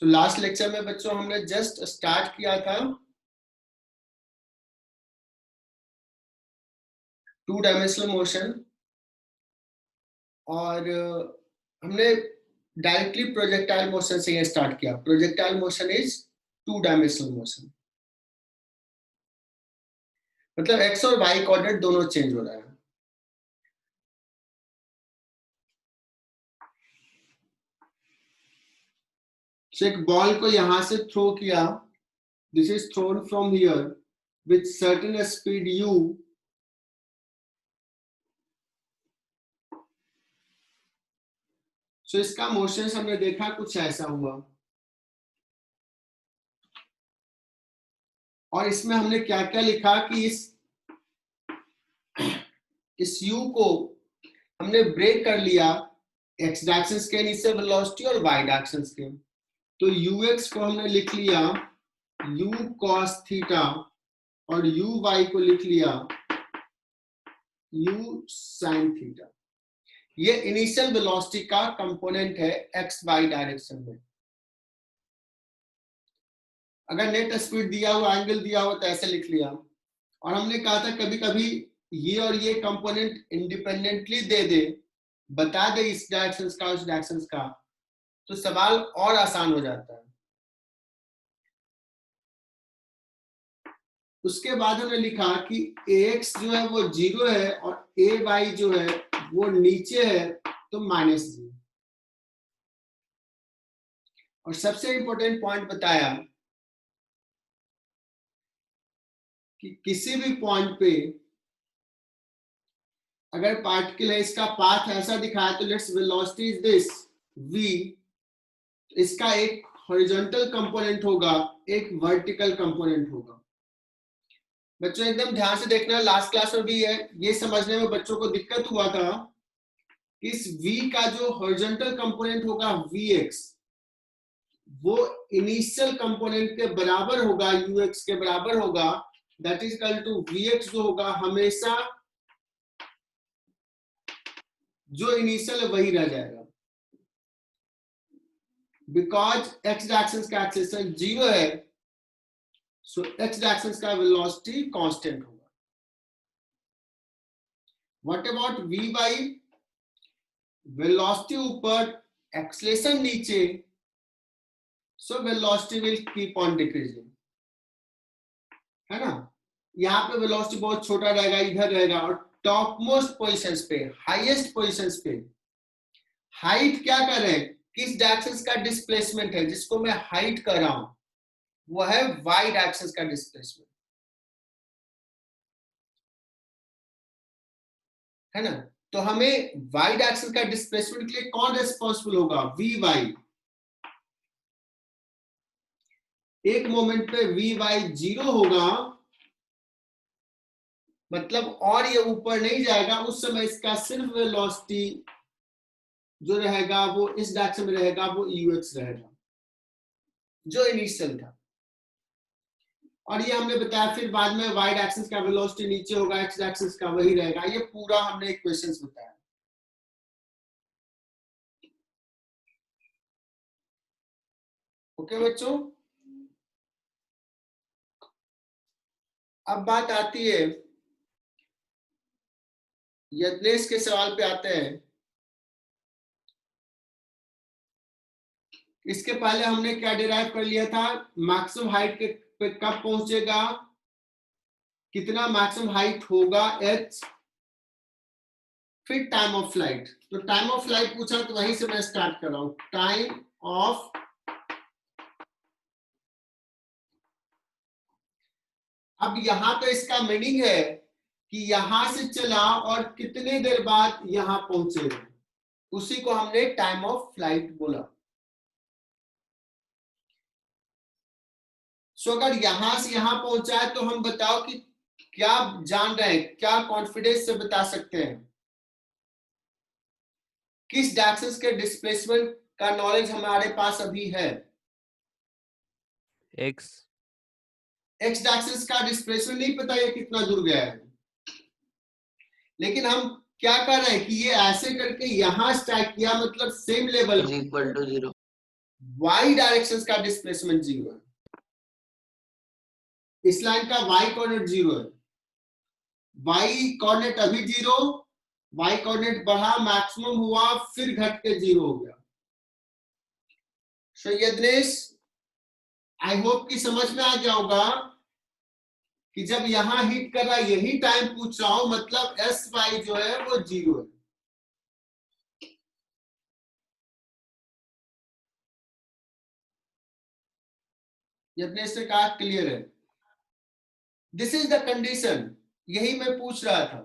तो last lecture में बच्चों हमने जस्ट स्टार्ट किया था 2 डायमेंशनल मोशन और हमने डायरेक्टली प्रोजेक्टाइल मोशन से ये स्टार्ट किया। Projectile motion is 2 dimensional motion, मतलब एक्स और वाई कोऑर्डिनेट दोनों चेंज हो रहा है। तो एक बॉल को यहां से थ्रो किया, this is throne from here with certain speed u, सो इसका मोशन हमने देखा कुछ ऐसा हुआ। और इसमें हमने क्या क्या लिखा कि इस u को हमने ब्रेक कर लिया x डायरेक्शन के इनिशियल वेलोसिटी और y डायरेक्शन के। तो ux को हमने लिख लिया u cos थीटा और uy को लिख लिया u sin थीटा। ये इनिशियल वेलोसिटी का कंपोनेंट है एक्स वाई डायरेक्शन में। अगर नेट स्पीड दिया हुआ, एंगल दिया हुआ तो ऐसे लिख लिया। और हमने कहा था कभी कभी ये और ये कंपोनेंट इंडिपेंडेंटली दे बता दे इस डायरेक्शन का उस डायरेक्शन का, तो सवाल और आसान हो जाता है। उसके बाद हमने लिखा कि ax जो है वो 0 है और ay जो है वो नीचे है तो -0। और सबसे इंपॉर्टेंट पॉइंट बताया कि किसी भी पॉइंट पे अगर पार्टिकल है, इसका पाथ ऐसा दिखाया तो let's velocity is this v, इसका एक हॉरिजॉन्टल कंपोनेंट होगा, एक वर्टिकल कंपोनेंट होगा। बच्चों एकदम ध्यान से देखना, लास्ट क्लास में भी है, ये समझने में बच्चों को दिक्कत हुआ था। इस v का जो हॉरिजॉन्टल कंपोनेंट होगा vx, वो इनिशियल कंपोनेंट के बराबर होगा, ux के बराबर होगा, that is equal to vx जो होगा हमेशा जो इनिशियल है वही रह जाएगा, बिकॉज x डायरेक्शन का एक्सेलेरेशन 0 है, सो x डायरेक्शन का वेलोसिटी कांस्टेंट होगा। व्हाट अबाउट vy, वेलोसिटी ऊपर एक्सेलेरेशन नीचे, so velocity will keep on decreasing, है ना। यहाँ पे वेलोसिटी बहुत छोटा रहेगा, इधर रहेगा। और टॉप मोस्ट पोजिशंस पे, हाईएस्ट पोजिशंस पे हाइट क्या कर रहे हैं, किस डायरेक्शन का डिस्प्लेसमेंट है जिसको मैं हाइट कर रहा हूं, वो है वाई डायरेक्शन का डिस्प्लेसमेंट, है ना। तो हमें वाई डायरेक्शन का डिस्प्लेसमेंट के लिए कौन रिस्पॉन्सिबल होगा, वी वाई। एक मोमेंट पे वी वाई 0 होगा, मतलब और ये ऊपर नहीं जाएगा, उस समय इसका सिर्फ वेलोसिटी जो रहेगा वो इस डायरेक्शन में रहेगा, वो ux रहेगा जो इनिशियल था। और ये हमने बताया फिर बाद में y डायरेक्शन का वेलोसिटी नीचे होगा, x डायरेक्शन का वही रहेगा। ये पूरा हमने इक्वेशंस बताया। ओके बच्चों, अब बात आती है यज्ञेश के सवाल पे आते हैं। इसके पहले हमने क्या डिराइव कर लिया था, मैक्सिमम हाइट के पे कब पहुंचेगा, कितना मैक्सिमम हाइट होगा h, फिर टाइम ऑफ फ्लाइट। तो टाइम ऑफ फ्लाइट पूछा तो वहीं से मैं स्टार्ट कर रहा हूं। टाइम ऑफ, अब यहां तो इसका मीनिंग है कि यहां से चला और कितने देर बाद यहां पहुंचेगा, उसी को हमने टाइम ऑफ फ्लाइट बोला। सो अगर यहां से यहां पहुंचा है तो हम बताओ कि क्या जान रहे हैं, क्या कॉन्फिडेंस से बता सकते हैं किस डायरेक्शन के डिस्प्लेसमेंट का नॉलेज हमारे पास अभी है, x डायरेक्शन का डिस्प्लेसमेंट नहीं पता ये कितना दूर गया है, लेकिन हम क्या कर रहे हैं कि ये ऐसे करके यहां स्ट्राइक किया, मतलब same level equal to 0, y direction का डिस्प्लेसमेंट 0 है, इस लाइन का वाई कोऑर्डिनेट 0 है, वाई कोऑर्डिनेट अभी 0, वाई कोऑर्डिनेट बढ़ा, मैक्सिमम हुआ, फिर घट के 0 हो गया। सो यज्ञेश, आई होप कि समझ में आ गया होगा कि जब यहां हिट कर रहा है, यही टाइम पूछ रहा हूं, मतलब एस वाई जो है वो 0 है। यज्ञेश ने कहा क्लियर है, दिस इज द कंडीशन, यही मैं पूछ रहा था।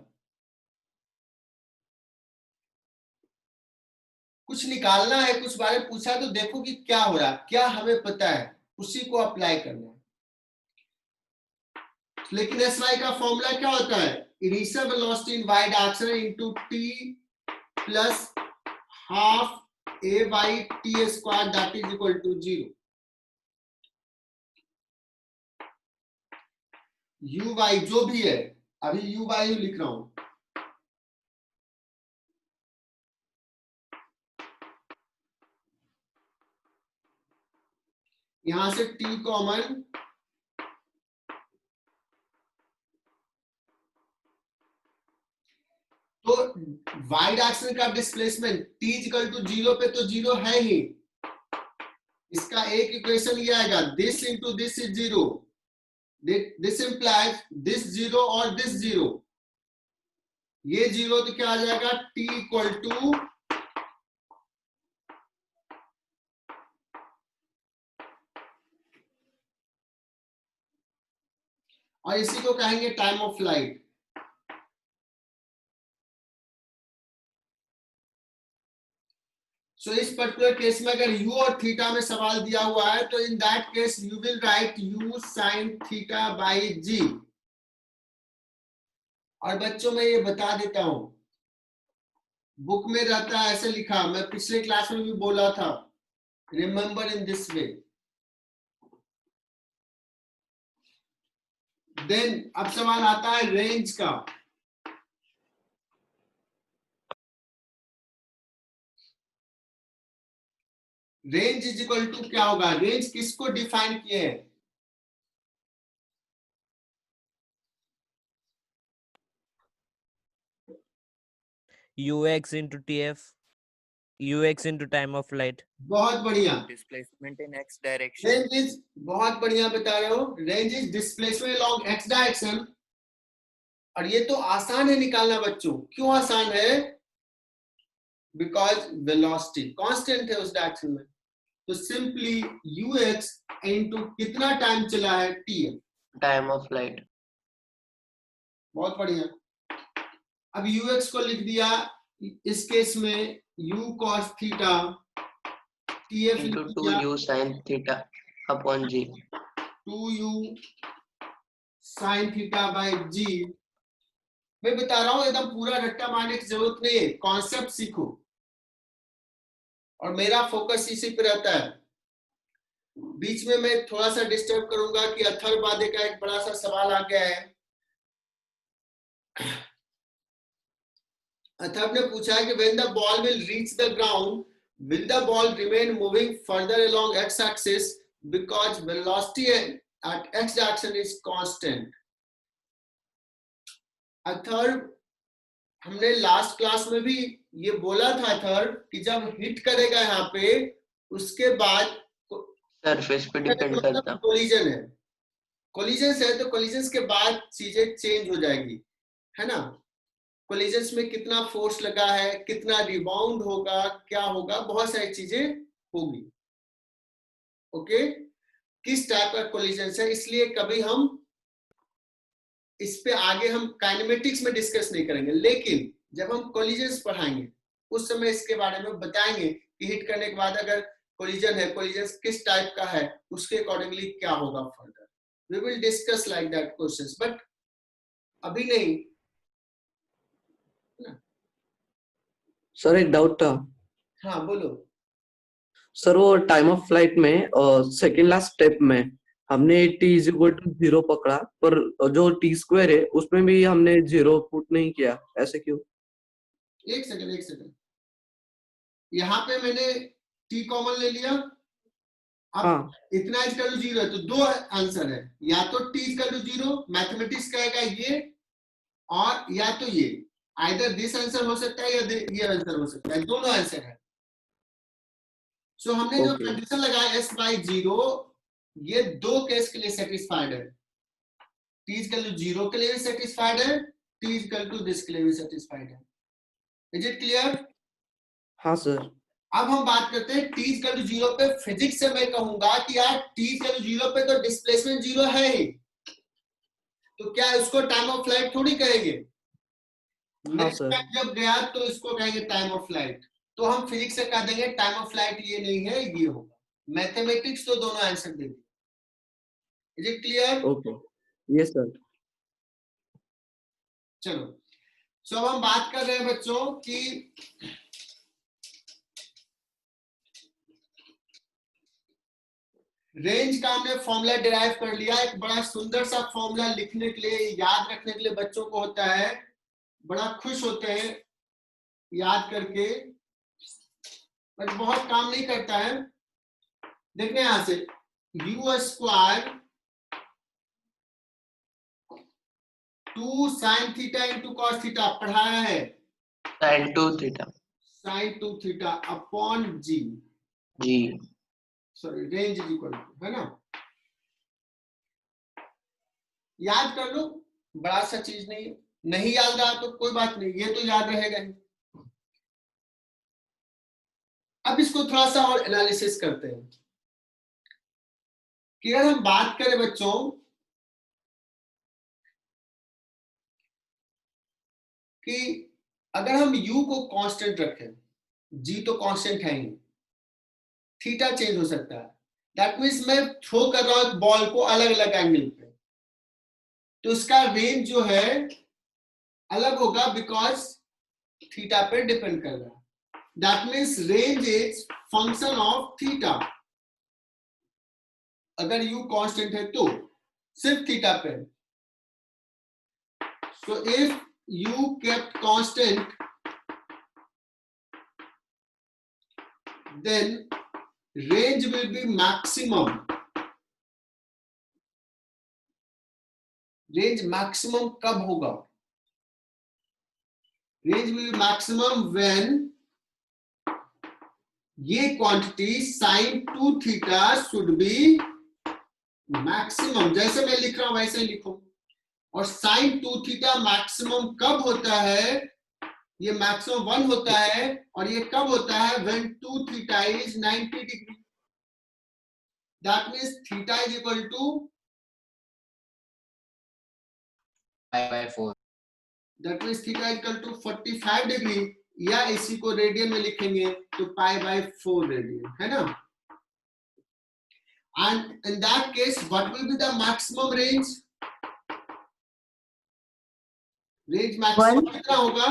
कुछ निकालना है, कुछ बारे में पूछा तो देखो कि क्या हो रहा है, क्या हमें पता है, उसी को अप्लाई करना है। लेकिन एस वाई का फॉर्मूला क्या होता है, initial velocity in y direction into t plus half a by t square that is equal to 0। U y जो भी है, अभी यू वाई लिख रहा हूं, यहां से टी कॉमन, तो वाई डायरेक्शन का डिस्प्लेसमेंट टी इक्वल टू 0 पे तो 0 है ही, इसका एक इक्वेशन ये आएगा, this into this is 0, this implies this 0 और दिस 0, ये 0 तो क्या आ जाएगा, टी इक्वल टू और इसी को कहेंगे टाइम ऑफ फ्लाइट। सो इस पर्टिकुलर केस में अगर u और थीटा में सवाल दिया हुआ है तो in that case you will write u sine theta by g. और बच्चों में ये बता देता हूं, बुक में रहता है ऐसे लिखा, मैं पिछले क्लास में भी बोला था, remember in this way. Then अब सवाल आता है रेंज का। रेंज इज इक्वल टू क्या होगा, रेंज किसको डिफाइन किए हैं, ux into tf, ux into time of flight, बहुत बढ़िया, displacement in x direction. Range is, बहुत बढ़िया बता रहे हो, range is displacement along x direction. और ये तो आसान है निकालना बच्चों, क्यों आसान है, बिकॉज वेलोसिटी कांस्टेंट है उस डायरेक्शन में, तो सिंपली ux इनटू कितना टाइम चला है, tf, टाइम ऑफ फ्लाइट। बहुत बढ़िया। अब ux को लिख दिया, इस केस में u cos theta, tf into लिख 2 दिया u sin theta upon g। 2u sin theta by g। मैं बता रहा हूं एकदम पूरा रट्टा मारने की जरूरत नहीं है, कॉन्सेप्ट सीखो, और मेरा फोकस इसी पे रहता है। बीच में मैं थोड़ा सा डिस्टर्ब करूंगा कि अथर्ववादी का एक बड़ा सा सवाल आ गया है। अथर्व ने पूछा है कि when the ball will reach the ground will the ball remain moving further along x axis because velocity at x direction is constant. Atharva, हमने लास्ट क्लास में भी ये बोला था अथर्व कि जब हिट करेगा यहाँ पे उसके बाद सरफेस पे डिपेंड करता। कोलिजन है, कोलिजन है तो कोलिजन के बाद चीजें चेंज हो जाएगी, है ना। कोलिजन में कितना फोर्स लगा है, कितना रिबाउंड होगा, क्या होगा, बहुत सारी चीजें होगी। ओके, किस टाइप का कोलिजन है, इसलिए कभी हम इस पे आगे हम काइनेमेटिक्स में डिस्कस नहीं करेंगे, लेकिन जब हम कोलिजन पढ़ाएंगे उस समय इसके बारे में बताएंगे कि हिट करने के बाद अगर कोलिजन है, कोलिजन किस टाइप का है, उसके अकॉर्डिंगली क्या होगा further. We will discuss like that questions, but अभी नहीं। सर एक डाउट था। हाँ बोलो। सर वो टाइम ऑफ फ्लाइट में सेकेंड लास्ट स्टेप में हमने t इज इक्वल टू 0 पकड़ा, पर जो t स्क्वायर है उसमें भी हमने 0 पुट नहीं किया, ऐसे क्यों? एक सेकंड, यहाँ पे मैंने t कॉमन ले लिया, अब हाँ इतना इक्वल टू 0 है तो दो आंसर है, या तो t इक्वल टू 0 मैथमेटिक्स कहेगा ये, और या तो ये, आइदर दिस आंसर हो सकता है या ये आंसर हो सकता है, दोनों आंसर है। सो हमने जो ओके कंडीशन लगाया s बाई 0, ये दो केस के लिए सेटिस्फाइड है, t इक्वल टू 0 के लिए भी सेटिस्फाइड है, t इक्वल टू दिस के लिए भी सेटिस्फाइड है। Is it clear? हाँ सर। अब हम बात करते हैं t इक्वल टू 0 पे। फिजिक्स से मैं कहूंगा कि यार t इक्वल टू 0 पे तो डिस्प्लेसमेंट 0 है ही, तो क्या इसको टाइम ऑफ फ्लाइट थोड़ी कहेंगे? हाँ नेक्स्ट सर। टाइम जब गया तो इसको कहेंगे टाइम ऑफ फ्लाइट, तो हम फिजिक्स से कह देंगे टाइम ऑफ फ्लाइट ये नहीं है, ये होगा। मैथमेटिक्स तो दोनों आंसर दे दिए। Is it clear? Okay yes sir. चलो, सो अब हम बात कर रहे हैं बच्चों कि रेंज का हमने फॉर्मूला डिराइव कर लिया। एक बड़ा सुंदर सा फॉर्मूला लिखने के लिए, याद रखने के लिए बच्चों को होता है, बड़ा खुश होते हैं याद करके, बट बहुत काम नहीं करता है। देखने यहां से u square 2 sine theta into cos theta पढ़ाया है, sin 2 theta sine 2 theta upon g, g. Sorry range is equal to, है ना? याद कर लो, बड़ा सा चीज नहीं है। नहीं याद रहा तो कोई बात नहीं, ये तो याद रहेगा ही। अब इसको थोड़ा सा और एनालिसिस करते हैं कि अगर हम बात करें बच्चों कि अगर हम u को कांस्टेंट रखें, g तो कांस्टेंट है ही, थीटा चेंज हो सकता है, दैट मींस मैं थ्रो कर रहा हूं बॉल को अलग अलग एंगल पे, तो इसका रेंज जो है अलग होगा, बिकॉज थीटा पे डिपेंड कर रहा है। That means range is function of theta. अगर u कांस्टेंट है तो सिर्फ थीटा पे। So if u kept constant, then range will be maximum. Range maximum कब होगा? Range will be maximum when ये quantity sin 2 theta should be maximum, जैसे मैं लिख रहा हूं वैसे ही लिखो। और sin 2 थीटा मैक्सिमम कब होता है? ये मैक्सिमम 1 होता है, और ये कब होता है? When 2 theta is 90 degree. That means theta is equal to π/4। That means theta is equal to 45 degree, या इसी को रेडियन में लिखेंगे तो π/4 रेडियन, है ना? And in that case, what will be the maximum range? Range maximum कितना होगा?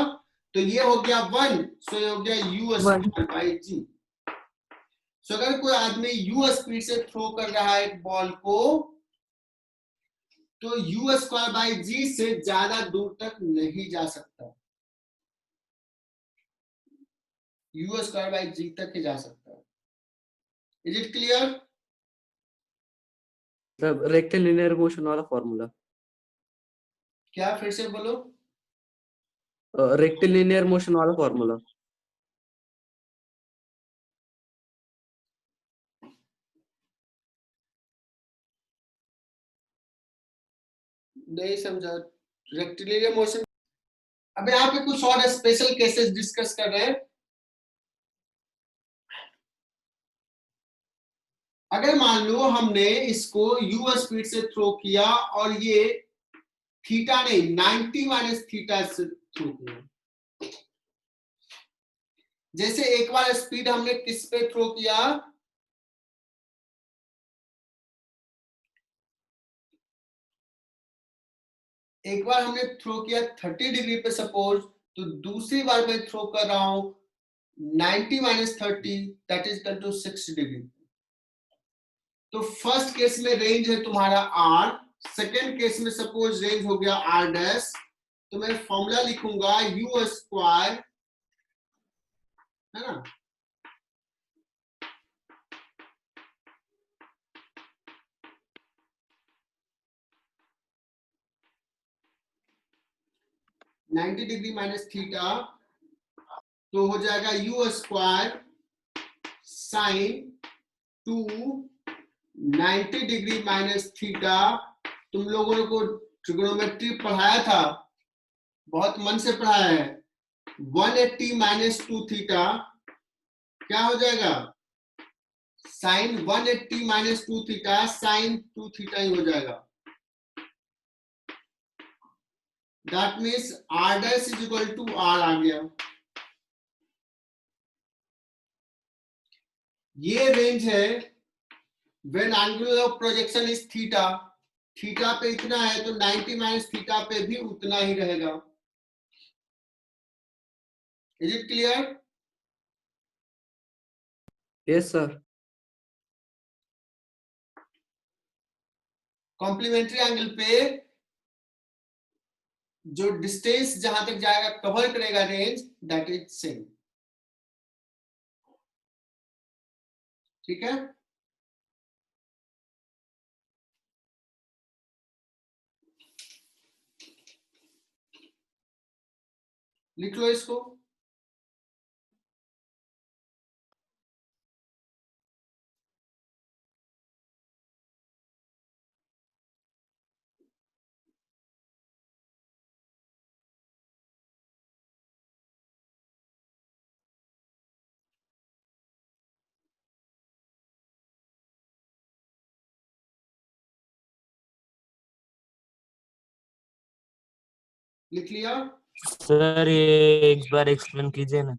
तो ये हो गया 1, सो ये हो गया u स्क्वायर बाय g। सो अगर कोई आदमी u स्पीड से थ्रो कर रहा है एक बॉल को, तो u स्क्वायर बाय g से ज्यादा दूर तक नहीं जा सकता, u स्क्वायर बाय g तक ही जा सकता है। Is it clear? Sir rectilinear motion वाला फॉर्मूला। क्या फिर से बोलो? रेक्टिलिनियर मोशन वाला फॉर्मूला। नहीं समझा। रेक्टिलिनियर मोशन, अब यहाँ पे कुछ और स्पेशल केसेस डिस्कस कर रहे हैं। अगर मान लो हमने इसको u स्पीड से थ्रो किया और ये थीटा नहीं 90 माइनस थीटा से थ्रो किया, जैसे एक बार स्पीड हमने किस पे थ्रो किया? एक बार हमने थ्रो किया 30 डिग्री पे सपोज, तो दूसरी बार मैं थ्रो कर रहा हूं 90 minus 30, that is equal to 60 degree. तो फर्स्ट केस में रेंज है तुम्हारा r, सेकेंड केस में सपोज रेंज हो गया r डैश, तो मैं फॉर्मूला लिखूंगा u स्क्वायर, है ना, 90 डिग्री माइनस थीटा तो हो जाएगा u square sine 90 degree minus theta. तुम लोगों को ट्रिग्नोमेट्री पढ़ाया था, बहुत मन से पढ़ाया है। 180 माइनस 2 थीटा क्या हो जाएगा? Sine 180 minus 2 theta sine 2 theta ही हो जाएगा। That means r dash is equal to r आ गया। ये रेंज है when angle of projection is theta. Theta पे इतना है तो 90 माइनस थीटा पे भी उतना ही रहेगा। Is it clear? Yes sir. Complementary angle पे जो डिस्टेंस जहां तक जाएगा कवर करेगा रेंज, दैट इज सेम। ठीक है, लिख लो इसको। लिख लिया? सर ये एक बार एक्सप्लेन कीजिए ना।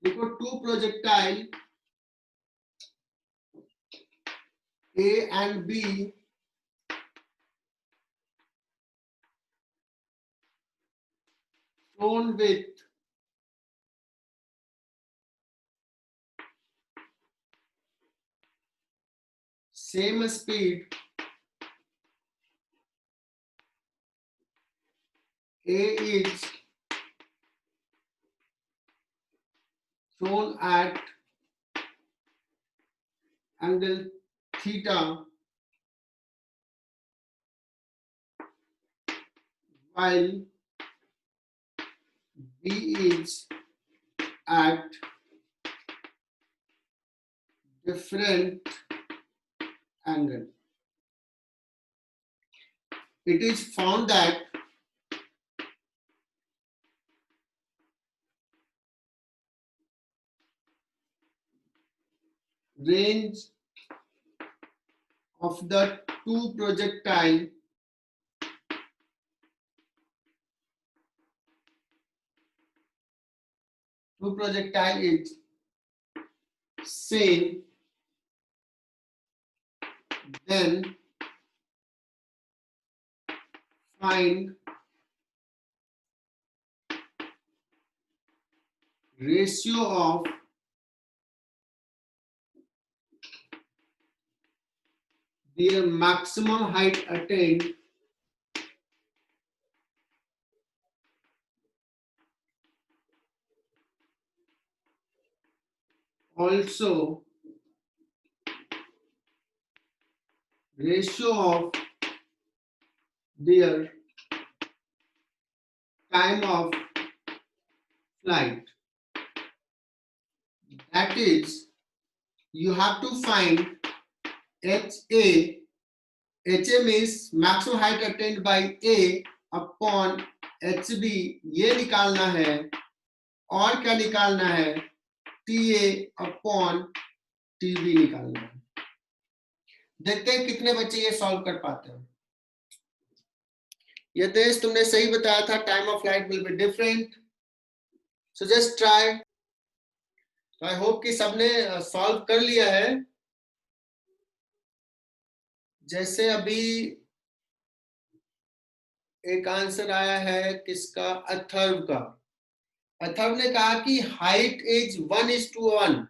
देखो, two projectile A and B thrown with same speed, A is thrown at angle theta while B is at different angle. It is found that range of the two projectile is same, then find ratio of their maximum height attained also ratio of their time of flight. That is, you have to find HA. HA means maximum height attained by A upon HB, ये निकालना है। और क्या निकालना है? TA upon TB निकालना है। देखते हैं कितने बच्चे ये सॉल्व कर पाते हैं। यदेश तुमने सही बताया था, time of flight will be different, so just try. I hope कि सबने सॉल्व कर लिया है। जैसे अभी एक आंसर आया है किसका? अथर्व का। अथर्व ने कहा कि हाइट इज 1:1,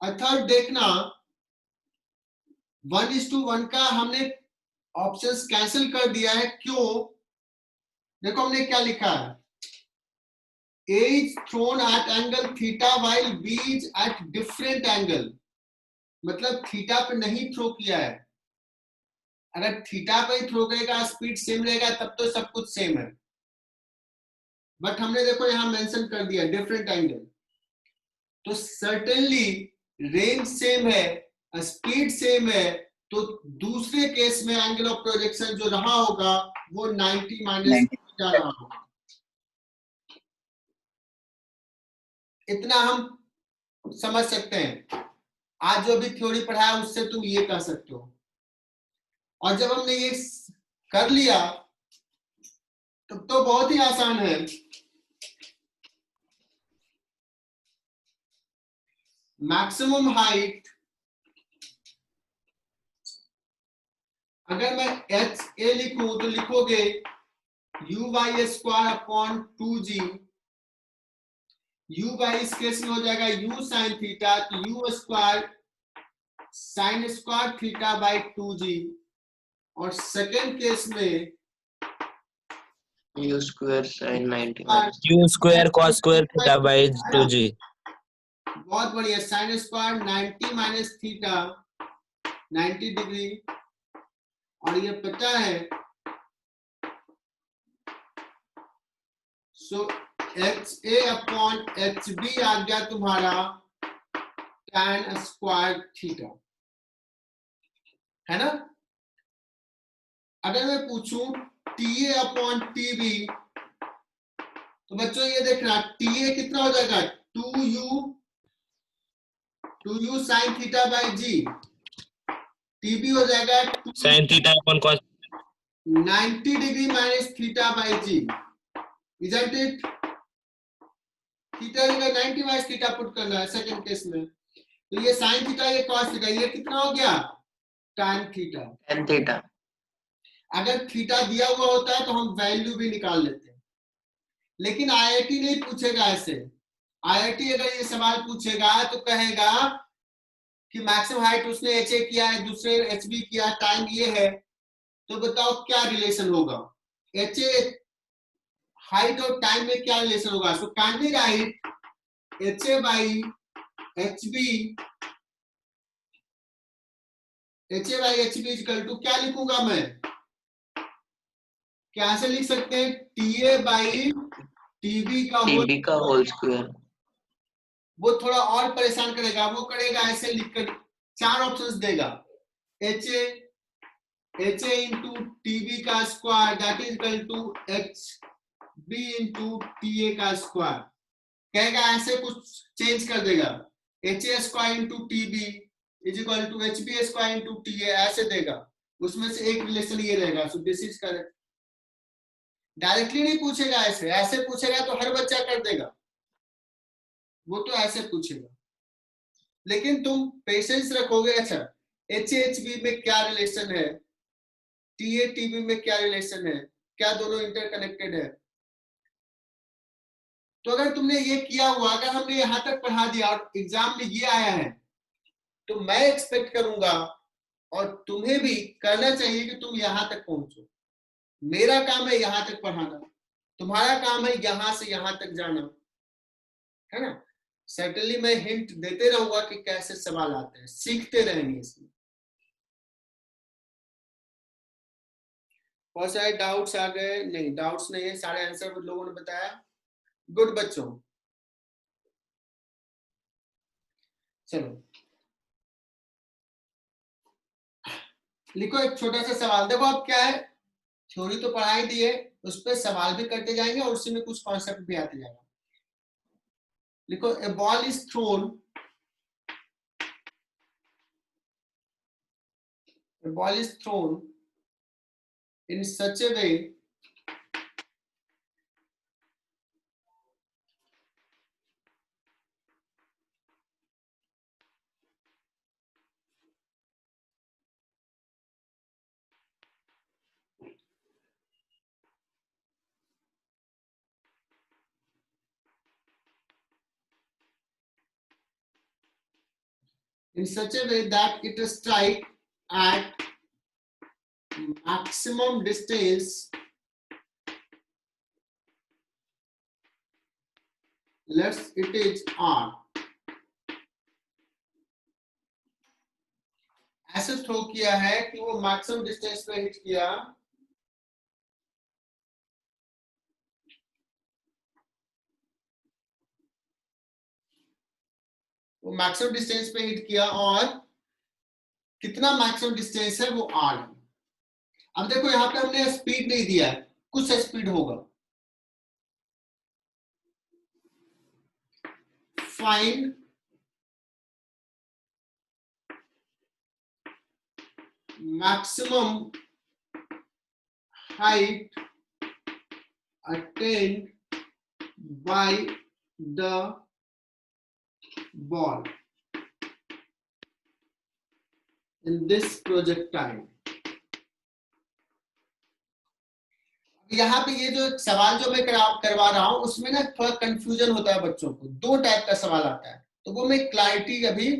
अर्थात देखना 1:1 का हमने ऑप्शंस कैंसिल कर दिया है। क्यों? देखो हमने क्या लिखा है, A is thrown at angle theta while B is at different angle, मतलब थीटा पे नहीं थ्रो किया है। अगर थीटा पे ही थ्रो करेगा, स्पीड सेम रहेगा, तब तो सब कुछ सेम है। बट हमने देखो यहां मेंशन कर दिया डिफरेंट एंगल, तो सर्टेनली रेंज सेम है, स्पीड सेम है, तो दूसरे केस में एंगल ऑफ प्रोजेक्शन जो रहा होगा वो 90 माइनस थीटा रहा होगा। इतना हम समझ सकते हैं। आज जो भी थ्योरी पढ़ाया उससे तुम ये कह सकते हो। और जब हमने ये कर लिया तब तो बहुत ही आसान है। मैक्सिमम हाइट अगर मैं एच ए लिखूं तो लिखोगे you by square upon 2g। You by इस केस में हो जाएगा यू साइन थीटा, तो you square sine square theta by 2g। और सेकेंड केस में U square sin 90 minus. U square cos square theta by 2g. बहुत बढ़िया, sine square 90 minus theta 90 degree. और ये पता है, so H A upon H B आ गया तुम्हारा tan स्क्वायर थीटा, है ना। अगर मैं पूछूं t a upon t b, तो बच्चों ये देखना टी ए कितना हो जाएगा 2u sine theta by g, t b हो जाएगा Sin theta upon cos. 90 degree minus theta by g, isn't it. Theta जगह 90 माइनस थीटा पुट करना है सेकंड केस में, तो ये साइन थीटा ये कॉस थीटा, ये कितना हो गया tan थीटा। Tan theta. अगर थीटा दिया हुआ होता है तो हम वैल्यू भी निकाल लेते हैं, लेकिन आईआईटी नहीं पूछेगा ऐसे। आईआईटी अगर ये सवाल पूछेगा तो कहेगा कि मैक्सिमम हाइट उसने एच ए किया है, दूसरे एच बी किया, टाइम ये है, तो बताओ क्या रिलेशन होगा। एच ए हाइट और टाइम में क्या रिलेशन होगा। So kindly write h a by h b, h a by h b equal to क्या लिखूंगा मैं, क्या से लिख सकते हैं टी ए बाई टीबी का होल। TB का whole square. वो थोड़ा और परेशान करेगा, वो करेगा ऐसे लिखकर 4 ऑप्शंस देगा, एच ए इंटू टीबी का square that is equal to h b into t a का स्क्वायर, कहेगा ऐसे कुछ चेंज कर देगा, h a square into t b is equal to h b square into t a, ऐसे देगा। उसमें से एक रिलेशन ये रहेगा, so this is correct. Directly नहीं पूछेगा, ऐसे ऐसे पूछेगा तो हर बच्चा कर देगा, वो तो ऐसे पूछेगा। लेकिन तुम पेशेंस रखोगे, अच्छा एच बी में क्या रिलेशन है, टी ए टी बी में क्या रिलेशन है, क्या दोनों इंटरकनेक्टेड है। तो अगर तुमने ये किया हुआ, अगर हमने यहां तक पढ़ा दिया और एग्जाम में ये आया है, तो मैं एक्सपेक्ट करूंगा और तुम्हें भी करना चाहिए कि तुम यहां तक पहुंचो। मेरा काम है यहां तक पढ़ाना, तुम्हारा काम है यहां से यहां तक जाना, है ना। सर्टेनली मैं हिंट देते रहूंगा कि कैसे सवाल आते हैं, सीखते रहेंगे इसमें। बहुत सारे डाउट्स आ गए, नहीं डाउट्स नहीं है, सारे आंसर लोगों ने बताया। गुड बच्चों, चलो लिखो एक छोटा सा सवाल। देखो अब क्या है, थ्योरी तो पढ़ाई दी है, उस पर सवाल भी करते जाएंगे और उसी में कुछ कॉन्सेप्ट भी आते जाएगा। लिखो a ball is thrown, a ball is thrown in such a way in such a way that it strike at maximum distance let's it is r. ऐसे थ्रो किया है कि वो मैक्सिमम डिस्टेंस पे हिट किया, वो मैक्सिमम डिस्टेंस पे hit किया और कितना मैक्सिमम डिस्टेंस है वो r है। अब देखो यहाँ पे हमने स्पीड नहीं दिया है, कुछ स्पीड होगा। Find maximum height attained by the ball in this projectile. यहाँ पे ये जो सवाल जो मैं करवा रहा हूं उसमें ना थोड़ा कंफ्यूजन होता है बच्चों को, दो टाइप का सवाल आता है, तो वो मैं क्लैरिटी अभी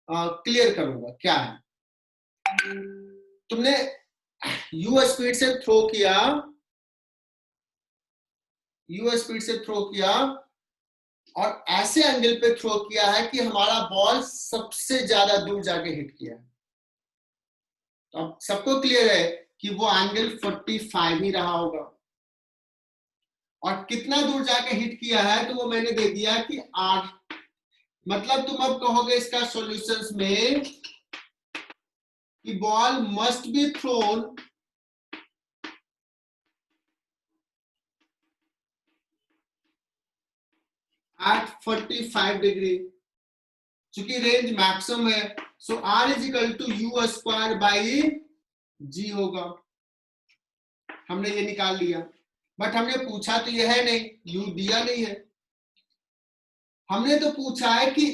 क्लियर करूंगा। क्या है, तुमने यू स्पीड से थ्रो किया, यू स्पीड से थ्रो किया और ऐसे एंगल पे थ्रो किया है कि हमारा बॉल सबसे ज्यादा दूर जाके हिट किया है। तो अब सबको क्लियर है कि वो एंगल 45 ही रहा होगा और कितना दूर जाके हिट किया है तो वो मैंने दे दिया कि 8। मतलब तुम अब कहोगे इसका सॉल्यूशंस में कि ball must be thrown at 45 degree, चूंकि रेंज मैक्सिमम है, so R is equal to u square by g होगा। हमने ये निकाल लिया, बट हमने पूछा तो ये है नहीं, यू दिया नहीं है। हमने तो पूछा है कि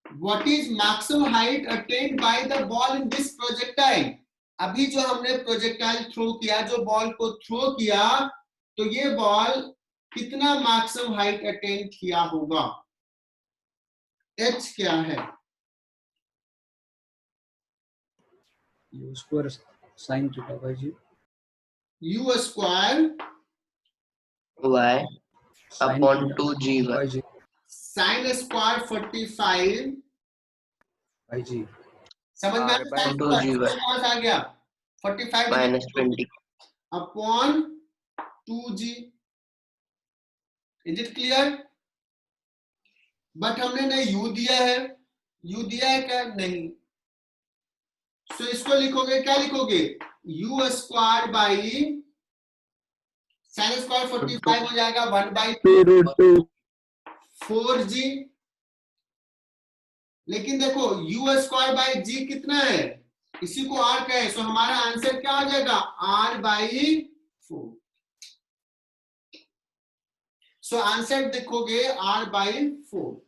what is maximum height attend by the ball in this projectile. अभी जो हमने प्रोजेक्टाइल थ्रो किया, जो बॉल को थ्रो किया, तो ये बॉल कितना मैक्सिमम हाइट अटेन किया होगा, h क्या है, u square sin theta by g, u square y sin upon theta 2g by g sine square 45 by g समझ में R by आया? 2g कहां से आ गया 45 minus 20. Upon 2g। Is it clear? But हमने ना u दिया है, u दिया है क्या? नहीं। सो इसको लिखोगे, क्या लिखोगे, u square by sine square 45 हो जाएगा 1/4g। लेकिन देखो u स्क्वायर बाई g कितना है, इसी को r कहे, सो हमारा आंसर क्या हो जाएगा, r/4। सो आंसर देखोगे r/4।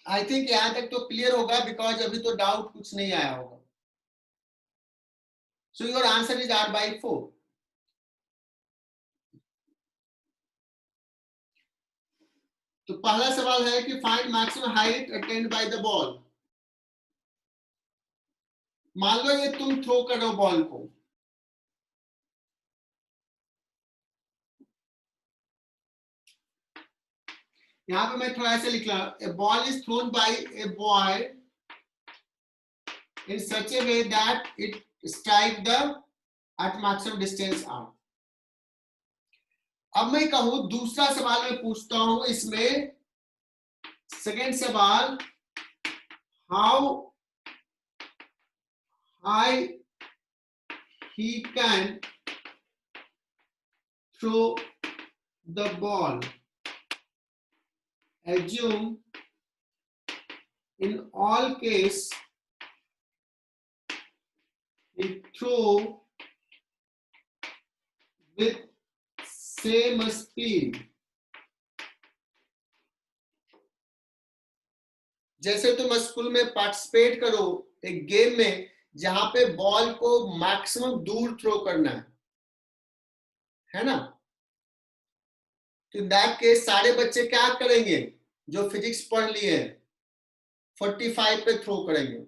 आई थिंक यहां तक तो क्लियर होगा, बिकॉज अभी तो डाउट कुछ नहीं आया होगा। So your answer is r/4। तो पहला सवाल है कि find maximum height attend by the ball. मान लो ये तुम थ्रो करो बॉल को, यहां पे मैं थोड़ा ऐसे लिख रहा हूं, a ball is thrown by a boy in such a way that it strike the at maximum distance out. अब मैं कहूं दूसरा सवाल मैं पूछता हूं इसमें, सेकेंड सवाल, how high he can throw the ball. Assume in all case he throw with same speed। जैसे तुम स्कूल में पार्टिसिपेट करो एक गेम में जहां पे बॉल को मैक्सिमम दूर थ्रो करना है ना, तो इन दैट केस सारे बच्चे क्या करेंगे जो फिजिक्स पढ़ लिए हैं, 45 पे थ्रो करेंगे।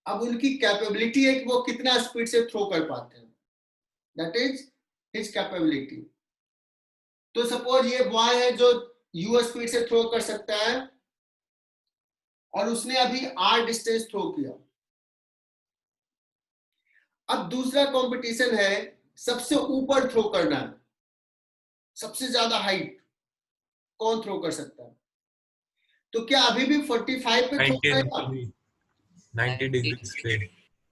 अब उनकी कैपेबिलिटी है कि वो कितना स्पीड से थ्रो कर पाते हैं, दैट इज हिज कैपेबिलिटी। तो सपोज ये बॉय है जो यू स्पीड से थ्रो कर सकता है और उसने अभी आर डिस्टेंस थ्रो किया। अब दूसरा कंपटीशन है सबसे ऊपर थ्रो करना है, सबसे ज्यादा हाइट कौन थ्रो कर सकता है। तो क्या अभी भी 45 पे थ्रो करेगा? 90 डिग्री पे।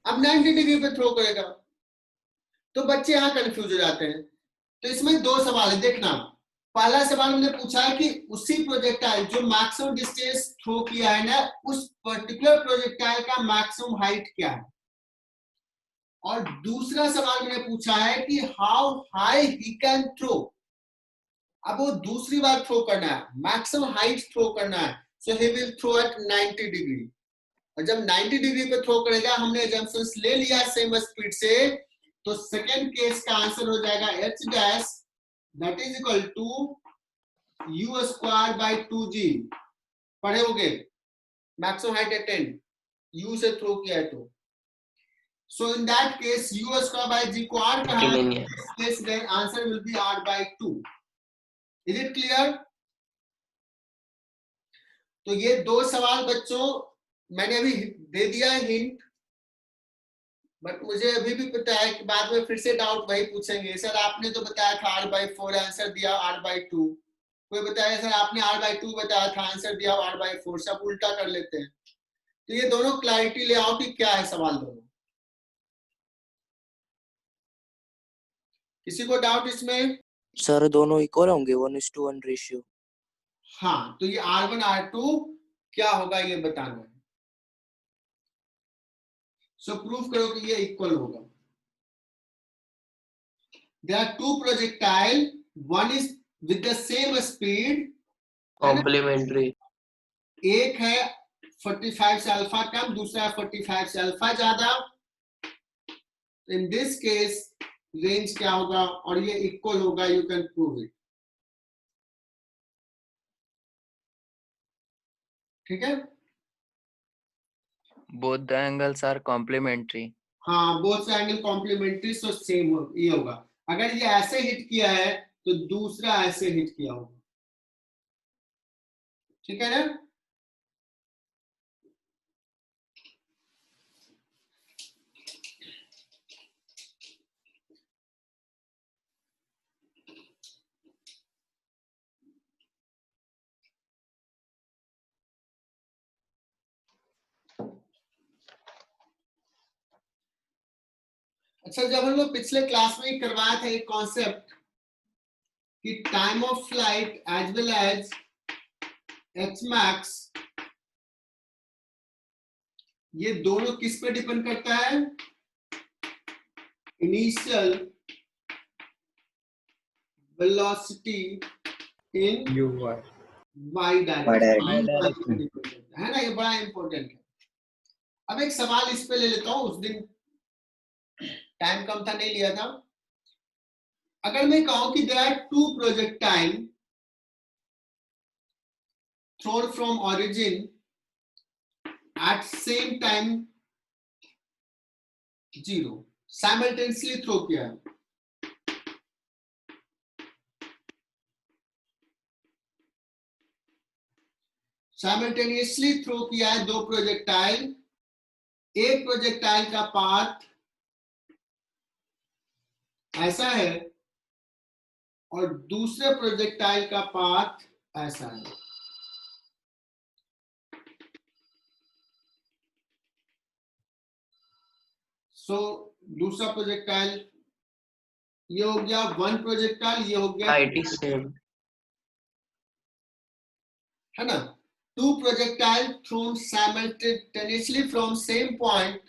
अब 90 डिग्री पे थ्रो करेगा। तो बच्चे यहां कंफ्यूज हो जाते हैं। तो इसमें दो सवाल है, देखना। पहला सवाल हमने पूछा है कि उसी प्रोजेक्टाइल जो मैक्सिमम डिस्टेंस थ्रो किया है ना, उस पर्टिकुलर प्रोजेक्टाइल का मैक्सिमम हाइट क्या है। और दूसरा सवाल मैंने पूछा है कि how high he can throw. अब वो दूसरी बार थ्रो करना है, मैक्सिमम हाइट थ्रो करना है, so he will throw at 90 degree. और जब 90 डिग्री पे थ्रो करेगा, हमने एजम्पशंस ले लिया सेम स्पीड से, तो सेकंड केस का आंसर हो जाएगा h dash that is equal to u square by 2g। पढ़े होगे, मैक्सिमम हाइट एट 10 u से थ्रो किया है तो। So in that case u square by g को r कहा है, case then answer will be r by 2। Is it clear? तो ये दो सवाल बच्चों मैंने अभी दे दिया है हिंट, बट मुझे अभी भी पता है कि बाद में फिर से डाउट वही पूछेंगे, सर आपने तो बताया था r/4, आंसर दिया r/2। कोई बताया सर आपने r/2 बताया था, आंसर दिया r/4। सब उल्टा कर लेते हैं। तो ये दोनों क्लैरिटी ले आओ कि क्या है सवाल दोनों। किसी को डाउट इसमें? सर दोनों इक्वल होंगे 1:1 रेशियो। हाँ, तो ये r1 r2 क्या होगा ये बताना है। सो प्रूफ करो कि ये इक्वल होगा। There are two projectile, one is with the same speed, complementary. एक है 45 से अल्फा कम, दूसरा है 45 से अल्फा ज्यादा। इन दिस केस रेंज क्या होगा, और ये इक्वल होगा, यू कैन प्रूव इट। ठीक है, both the angles are complementary. हाँ, both angle complementary, so same ये होगा। अगर ये ऐसे हिट किया है तो दूसरा ऐसे हिट किया होगा। ठीक है ना? अच्छा, जब हम लोग पिछले क्लास में ही करवाया था एक कॉन्सेप्ट कि time of flight as well as h max, ये दोनों किस पे डिपेंड करता है? Initial velocity in UI y direction. Direction, है ना? ये बड़ा इंपॉर्टेंट है। अब एक सवाल इस पे ले लेता हूं, उस दिन टाइम कम था नहीं लिया था। अगर मैं कहूं कि there are two projectile thrown from origin at same time 0, simultaneously throw किया है। साइमल्टेनियसली थ्रो किया है दो प्रोजेक्टाइल। एक प्रोजेक्टाइल का पाथ ऐसा है और दूसरे प्रोजेक्टाइल का पाथ ऐसा है। सो दूसरा प्रोजेक्टाइल ये हो गया वन प्रोजेक्टाइल, ये हो गया, हाइट इज सेम। है ना? Two projectile thrown simultaneously from same point,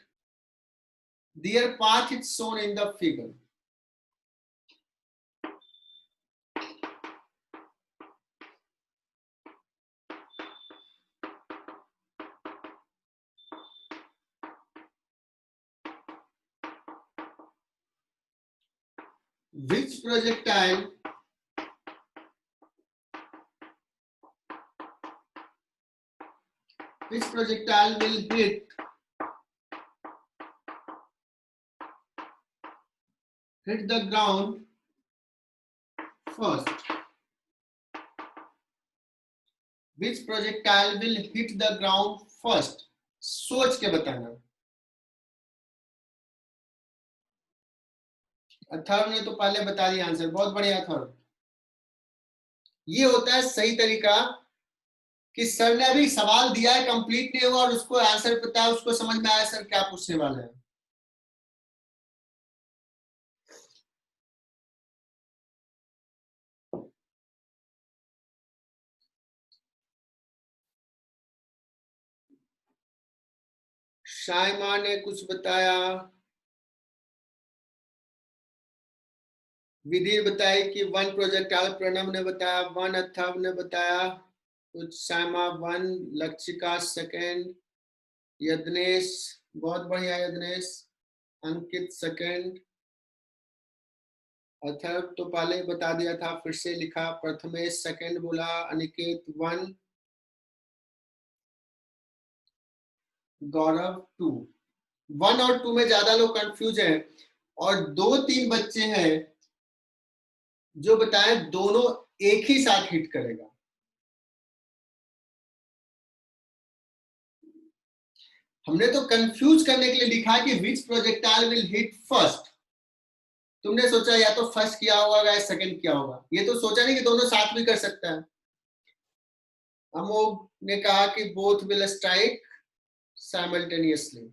their path is shown in the figure. Which projectile projectile will hit the ground first? Which projectile will hit the ground first? सोच के बताना। अथर्व ने तो पहले बता दिया आंसर, बहुत बढ़िया अथर्व। ये होता है सही तरीका कि सर ने अभी सवाल दिया है, कंप्लीट नहीं हुआ और उसको आंसर पता है, उसको समझ में आया सर क्या पूछने वाला है। शाइमा ने कुछ बताया, विधि बताई कि 1 प्रोजेक्टाइल, प्रणव ने बताया 1, अथर्व ने बताया कुछ, शाइमा 1, लक्षिका 2, यज्ञेश बहुत बढ़िया, यज्ञेश, अंकित 2, अथर्व तो पहले ही बता दिया था, फिर से लिखा, प्रथमेश 2 बोला, अनिकेत 1, गौरव 2। 1 और 2 में ज्यादा लोग कंफ्यूज हैं, और 2-3 बच्चे हैं जो बताएं दोनों एक ही साथ हिट करेगा। हमने तो कंफ्यूज करने के लिए लिखा कि विच प्रोजेक्टाइल विल हिट फर्स्ट। तुमने सोचा या तो फर्स्ट किया होगा या सेकंड किया होगा, ये तो सोचा नहीं कि दोनों साथ भी कर सकता है। अमोघ ने कहा कि both will strike simultaneously.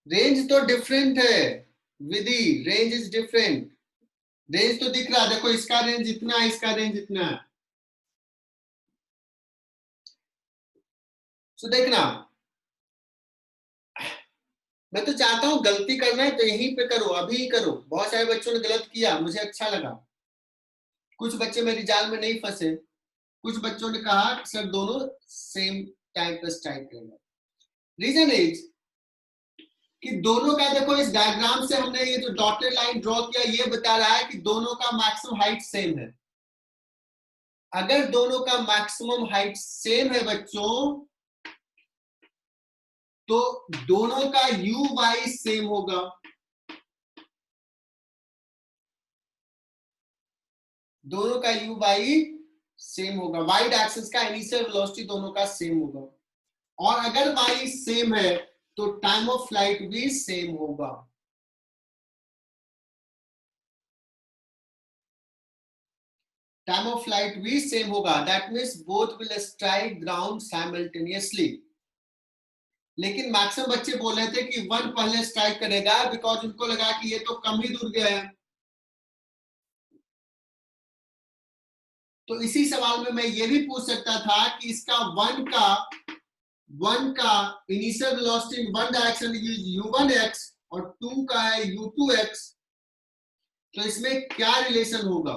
Range तो डिफरेंट है विधि, रेंज इज डिफरेंट। रेंज तो दिख रहा है, देखो इसका रेंज इतना है, इसका रेंज इतना है। तो देखना, मैं तो चाहता हूं गलती करना है तो यहीं पे करो, अभी ही करो। बहुत सारे बच्चों ने गलत किया, मुझे अच्छा लगा। कुछ बच्चे मेरी जाल में नहीं फंसे, कुछ बच्चों ने कहा कि सर दोनों सेम टाइम पे स्ट्राइक करेगा। रीजन इज कि दोनों का, देखो इस डायग्राम से हमने ये जो डॉटेड लाइन ड्रॉ किया, ये बता रहा है कि दोनों का मैक्सिमम हाइट सेम है। अगर दोनों का मैक्सिमम हाइट सेम है बच्चों, तो दोनों का यू वाई सेम होगा। दोनों का यू वाई सेम होगा, वाई एक्सिस का इनिशियल वेलोसिटी दोनों का सेम होगा। और अगर वाई सेम है तो टाइम ऑफ फ्लाइट भी सेम होगा। टाइम ऑफ फ्लाइट भी सेम होगा, that means both will strike ground simultaneously. लेकिन मैक्सिमम बच्चे बोल रहे थे कि 1 पहले स्ट्राइक करेगा, बिकॉज उनको लगा कि ये तो कम ही दूर गया है। तो इसी सवाल में मैं ये भी पूछ सकता था कि इसका 1 का initial velocity in one direction u1x और 2 का है u2x, तो इसमें क्या रिलेशन होगा?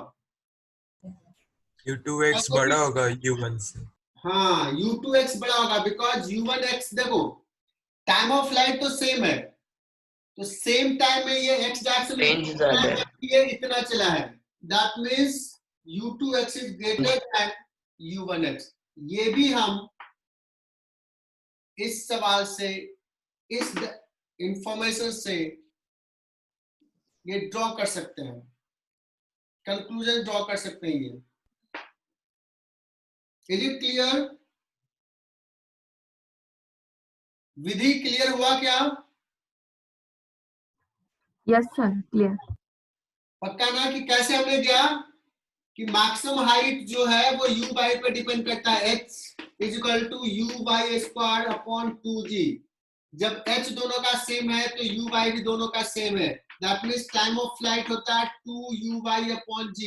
U2x बड़ा होगा U1 से। हाँ, u2x बड़ा होगा, बिकॉज u1x, देखो टाइम ऑफ फ्लाइट तो सेम है, तो सेम टाइम में ये x डायरेक्शन Range ज्यादा है। ये इतना चला है, that means u2x is greater than u1x। ये भी हम इस सवाल से, इस इंफॉर्मेशन से ये ड्रॉ कर सकते हैं, कंक्लूजन ड्रॉ कर सकते हैं। ये is it clear? Vidhi clear हुआ क्या? Yes sir, clear. पक्का ना कि कैसे हमने किया कि मैक्सिमम हाइट जो है वो u बाई पे डिपेंड करता है, h is equal to u by square upon 2g। जब h दोनों का सेम है तो u बाई भी दोनों का सेम है, that means time of flight होता है 2u बाई अपॉन g।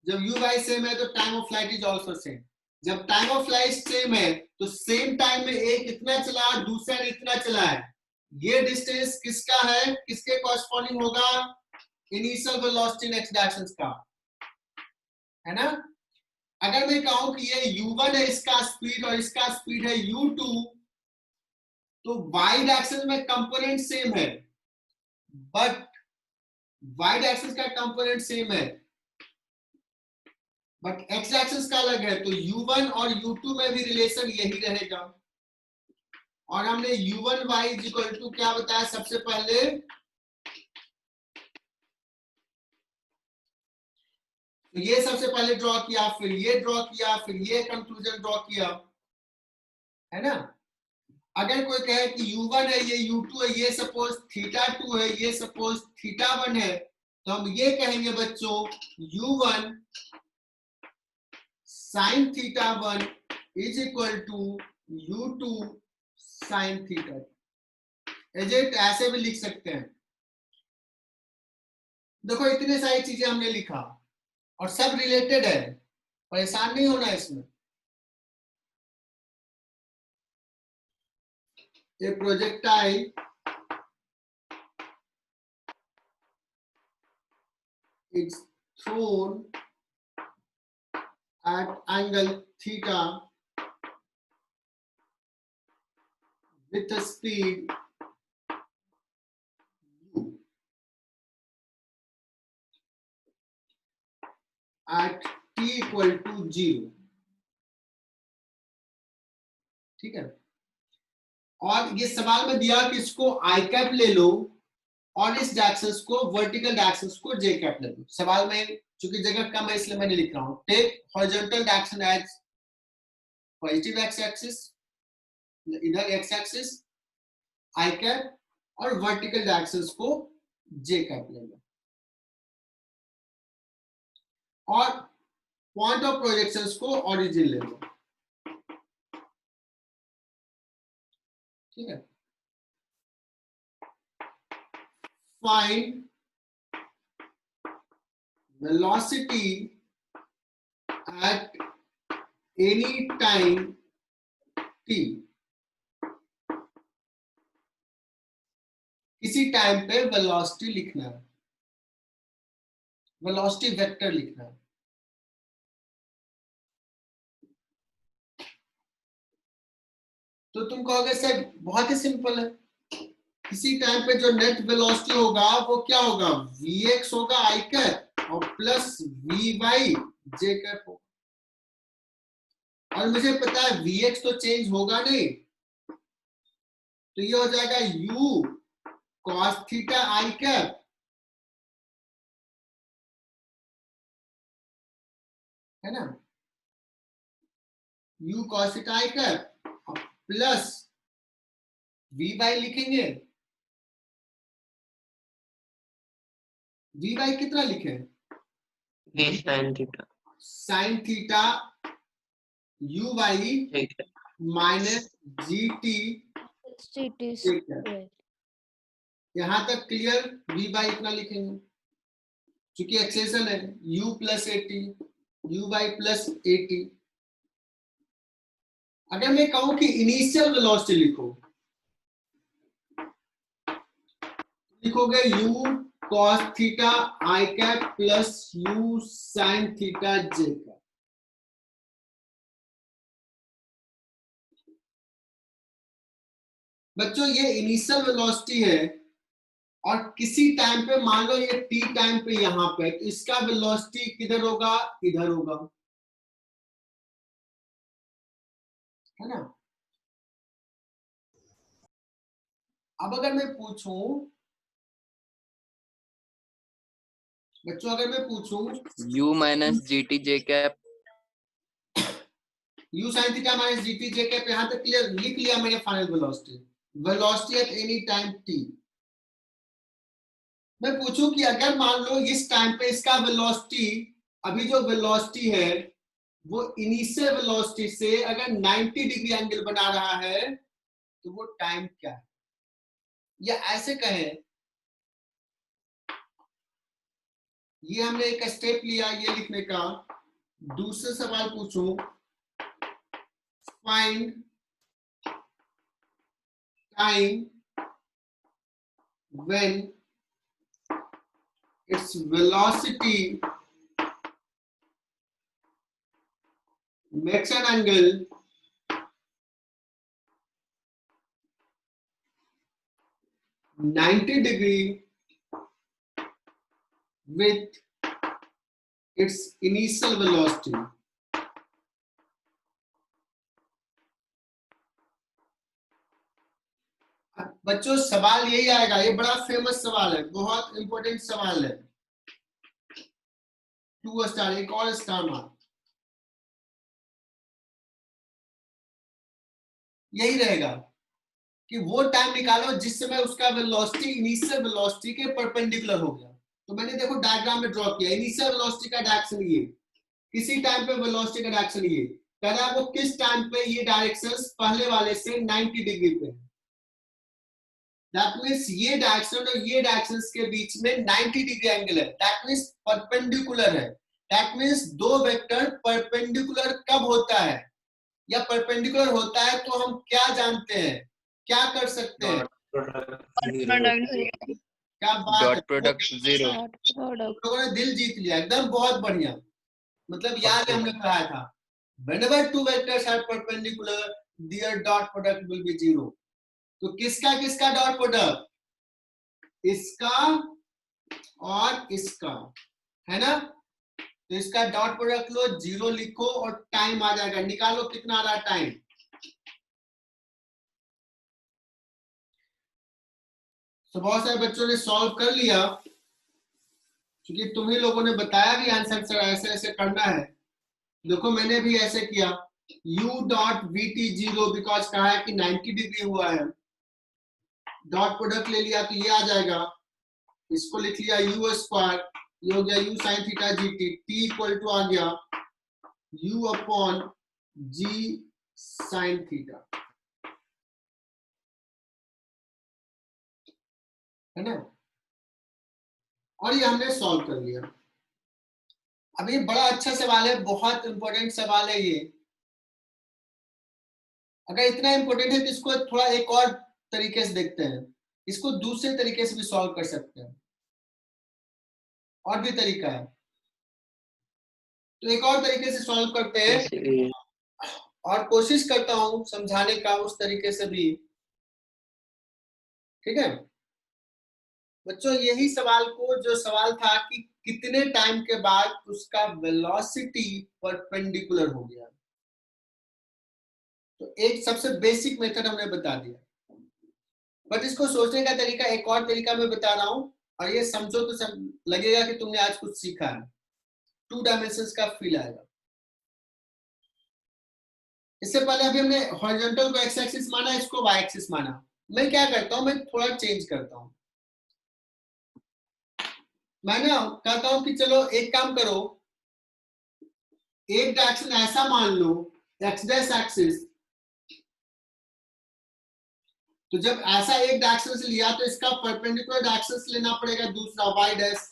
जब u बाई सेम है तो time of flight is also same. जब टाइम ऑफ फ्लाइट सेम है तो सेम टाइम में एक इतना चला और दूसरा इतना चला है, ये डिस्टेंस किसका है, किसके कॉरस्पॉन्डिंग होगा? इनिशियल वेलोसिटी इन x डायरेक्शन का, है ना। अगर मैं कहूं कि ये u1 है इसका स्पीड और इसका स्पीड है u2, तो y डायरेक्शन में कंपोनेंट सेम है, बट y डायरेक्शन का कंपोनेंट सेम है, बट एक्स एक्सिस का अलग है, तो u1 और u2 में भी रिलेशन यही रहेगा। और हमने u1 y is equal to क्या बताया सबसे पहले, तो ये सबसे पहले ड्रॉ किया, फिर ये ड्रॉ किया, फिर ये कंक्लूजन ड्रॉ किया, है ना। अगर कोई कहे कि u1 है, ये u2 है, ये सपोज θ2 है, ये सपोज θ1 है, तो हम ये कहेंगे बच्चों u1 sin θ1 is equal to u2 sin θ2। एजेंट ऐसे भी लिख सकते हैं। देखो इतने सारी चीजें हमने लिखा और सब रिलेटेड है, परेशान नहीं होना इसमें। A projectile is thrown at angle theta with a speed u at t equal to 0। ठीक है, और ये सवाल में दिया कि इसको आई कैप ले लो और इस डायरेक्शंस को, वर्टिकल डायरेक्शंस को जे कैप ले लो। सवाल में चूंकि जगह कम है इसलिए मैंने लिख रहा हूं, take horizontal direction as positive x axis, इधर एक्स एक्सिस आई कैप, और वर्टिकल डायरेक्शंस को जे कैप ले लो, और पॉइंट ऑफ प्रोजेक्शंस को ओरिजिन ले लो। ठीक है, find velocity at any time t, किसी टाइम पे वेलोसिटी लिखना है, वेलोसिटी वेक्टर लिखना है। तो तुम कहोगे सर बहुत ही सिंपल है, किसी टाइम पे जो नेट वेलोसिटी होगा वो क्या होगा, vx होगा आई कैप और प्लस vy जे कैप होगा। और मुझे पता है vx तो चेंज होगा नहीं, तो ये हो जाएगा u cos theta i cap है ना, u cos theta i cap plus vy लिखेंगे, vy कितना लिखे, v sin theta। Sine theta uy ठीक है, माइनस gt। यहां तक क्लियर, vy इतना लिखेंगे, चूंकि एक्सेशन है u plus eighty, uy plus eighty. अगर मैं कहूं कि इनिशियल वेलोसिटी लिखो, लिखोगे u cos theta i cap plus u sin theta j cap. बच्चों ये इनिशियल वेलोसिटी है, और किसी टाइम पे मान लो ये t टाइम पे यहां पे, तो इसका वेलोसिटी किधर होगा, इधर होगा, है ना। अब अगर मैं पूछूं बच्चों, अगर मैं पूछूं u minus gt j cap u sin theta minus gt जे कैप, यहां तक क्लियर लिख लिया मैंने final velocity, velocity at any time t। मैं पूछूं कि अगर मान लो इस टाइम पे इसका वेलोसिटी, अभी जो वेलोसिटी है वो इनिशियल वेलोसिटी से अगर 90 डिग्री एंगल बना रहा है, तो वो टाइम क्या है। या ऐसे कहें, ये हमने एक स्टेप लिया ये लिखने का, दूसरा सवाल पूछूं, find time when its velocity makes an angle (90 degree) with its initial velocity. बच्चों सवाल यही आएगा, ये बड़ा फेमस सवाल है, बहुत इंपॉर्टेंट सवाल है। 2 स्टार, एक और स्टार मार्क। यही रहेगा कि वो टाइम निकालो जिस समय उसका वेलोसिटी इनिशियल वेलोसिटी के परपेंडिकुलर हो गया। तो मैंने देखो डायग्राम में ड्रॉ किया, इनिशियल वेलोसिटी का डायरेक्शन ये, किसी टाइम पे वेलोसिटी का डायरेक्शन ये, कह रहा है वो किस टाइम पे ये डायरेक्शंस पहले वाले से 90 डिग्री पे है। दैट मींस ये डायरेक्शन और ये डायरेक्शंस के बीच में 90 डिग्री एंगल है, दैट मींस परपेंडिकुलर है। दैट मींस दो वेक्टर परपेंडिकुलर कब होता है या परपेंडिकुलर होता है तो हम क्या जानते हैं, क्या कर सकते हैं? क्या बात है, डॉट प्रोडक्ट 0। लोगों ने दिल जीत लिया, एकदम बहुत बढ़िया। मतलब याद है हमने पढ़ाया था, whenever two vectors are perpendicular their dot product will be 0। तो किसका किसका डॉट प्रोडक्ट? इसका और इसका, है ना? तो इसका डॉट प्रोडक्ट लो, 0 लिखो और टाइम आ जाएगा, निकालो कितना आ रहा है टाइम। तो बहुत सारे बच्चों ने सॉल्व कर लिया, क्योंकि तुम्ही लोगों ने बताया भी आंसर सर ऐसे ऐसे करना है। देखो मैंने भी ऐसे किया, u डॉट vt 0 बिकॉज कहा है कि 90 डिग्री हुआ है, डॉट प्रोडक्ट ले लिया तो ये आ जाएगा, इसको लिख लिया u स्क्वायर, ये हो गया u sin theta gt, t equal to आ गया u upon g sin theta, है ना? और ये हमने सॉल्व कर लिया। अब ये बड़ा अच्छा सवाल है, बहुत इंपॉर्टेंट सवाल है ये। अगर इतना इंपॉर्टेंट है तो इसको थोड़ा एक और तरीके से देखते हैं, इसको दूसरे तरीके से भी सॉल्व कर सकते हैं, और भी तरीका है। तो एक और तरीके से सॉल्व करते हैं और कोशिश करता हूं समझाने का उस तरीके से भी, ठीक है बच्चों? यही सवाल को जो सवाल था कि कितने टाइम के बाद उसका वेलोसिटी परपेंडिकुलर हो गया, तो एक सबसे बेसिक मेथड हमने बता दिया, बट इसको सोचने का तरीका एक और तरीका मैं बता रहा हूं, और ये समझो तो लगेगा कि तुमने आज कुछ सीखा है, 2 डायमेंशंस का फील आएगा। इससे पहले अभी हमने हॉरिजॉन्टल को एक्स एक्सिस माना, इसको वाई एक्सिस माना। मैं क्या करता हूं, मैं थोड़ा चेंज करता हूं, मैं ना कहता हूं कि चलो एक काम करो, एक डायरेक्शन ऐसा मान लो एक्स डैश एक्सिस, तो जब ऐसा एक डायरेक्शन से लिया तो इसका परपेंडिकुलर डायरेक्शन से लेना पड़ेगा दूसरा वाई डैश।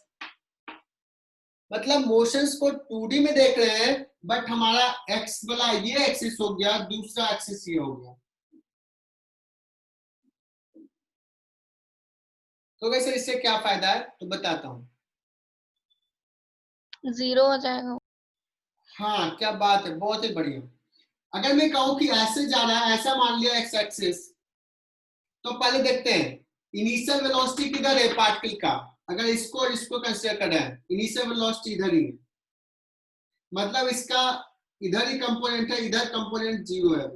मतलब मोशंस को 2D में देख रहे हैं, बट हमारा एक्स वाला ये एक्सिस हो गया, दूसरा एक्सिस ये हो गया। तो वैसे इससे क्या फायदा है तो बताता हूं। 0 हो जाएगा। हाँ क्या बात है, बहुत ही बढ़िया। अगर मैं कहूं कि ऐसे जाना है, ऐसा मान लिया एक्स एक्सिस, तो पहले देखते हैं इनिशियल वेलोसिटी किधर है पार्टिकल का। अगर इसको और इसको कंसीडर करें, इनिशियल वेलोसिटी इधर ही है, मतलब इसका इधर ही कंपोनेंट है, इधर कंपोनेंट 0 है।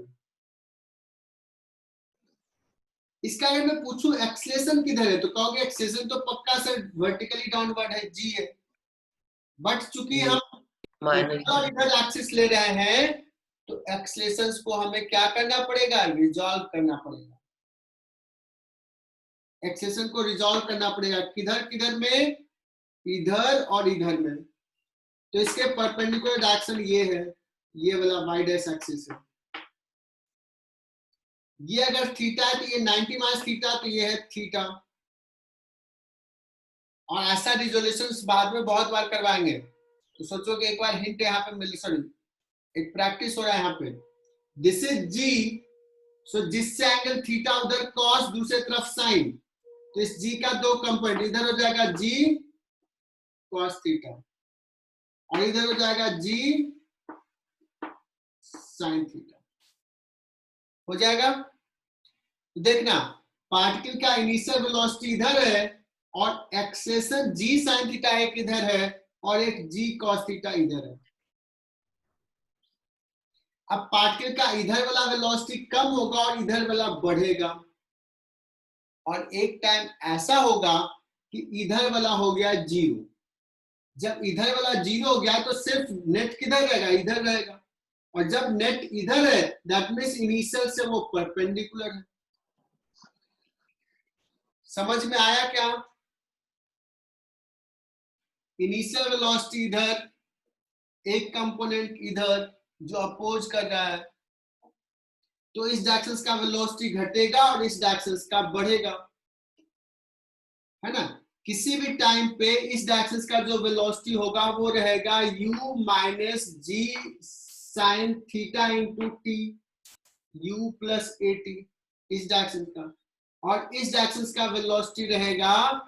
इसका अगर मैं पूछूं एक्सेलरेशन किधर है, तो कहोगे एक्सेलरेशन तो पक्का से वर्टिकली डाउनवर्ड है, जी है, बट चूंकि हम और इधर एक्सिस ले रहे हैं तो एक्सेलरेशंस को हमें क्या करना पड़ेगा, रिजॉल्व करना पड़ेगा। एक्सेलरेशन को रिजॉल्व करना पड़ेगा किधर किधर में, इधर और इधर में। तो इसके परपेंडिकुलर डायरेक्शन ये है, ये वाला वाई डैश एक्सिस है। ये अगर थीटा है तो ये 90 माइनस थीटा, तो ये है थीटा। और ऐसा रिजोल्यूशन बाद में बहुत बार करवाएंगे, तो सोचो कि एक बार हिंट यहाँ पे मिल, सॉरी एक प्रैक्टिस हो रहा है यहाँ पे। दिस इज जी, सो जिससे एंगल थीटा उधर कॉस, दूसरे तरफ साइन, तो इस जी का 2 कंपोनेंट, इधर हो जाएगा जी कॉस थीटा और इधर हो जाएगा जी साइन थीटा, हो जाएगा। देखना पार्टिकल का इनिशियल वेलोसिटी इधर है और एक्सेलरेशन जी साइन थीटा एक इधर है, और एक g cos थीटा इधर है। अब पार्टिकल का इधर वाला वेलोसिटी कम होगा और इधर वाला बढ़ेगा, और एक टाइम ऐसा होगा कि इधर वाला हो गया 0। जब इधर वाला 0 हो गया तो सिर्फ नेट किधर रहेगा, इधर रहेगा, और जब नेट इधर है दैट मींस इनिशियल से वो परपेंडिकुलर है। समझ में आया क्या? इनिशियल वेलोसिटी इधर, एक कंपोनेंट इधर जो अपोज कर रहा है, तो इस डायरेक्शन का वेलोसिटी घटेगा और इस डायरेक्शन का बढ़ेगा, है ना। किसी भी टाइम पे इस डायरेक्शन का जो वेलोसिटी होगा वो रहेगा u minus g sine theta into t, u plus a t इस डायरेक्शन का, और इस डायरेक्शन का वेलोसिटी रहेगा,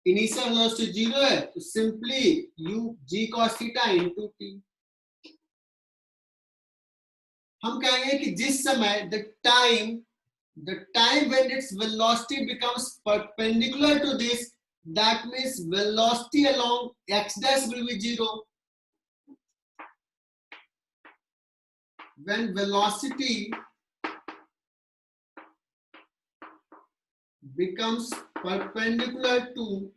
इनिशियल वेलोसिटी 0 है तो simply u g cos theta into T. हम कहेंगे कि जिस समय the time when its velocity becomes perpendicular to this, that means velocity along x dash will be 0. When velocity becomes perpendicular to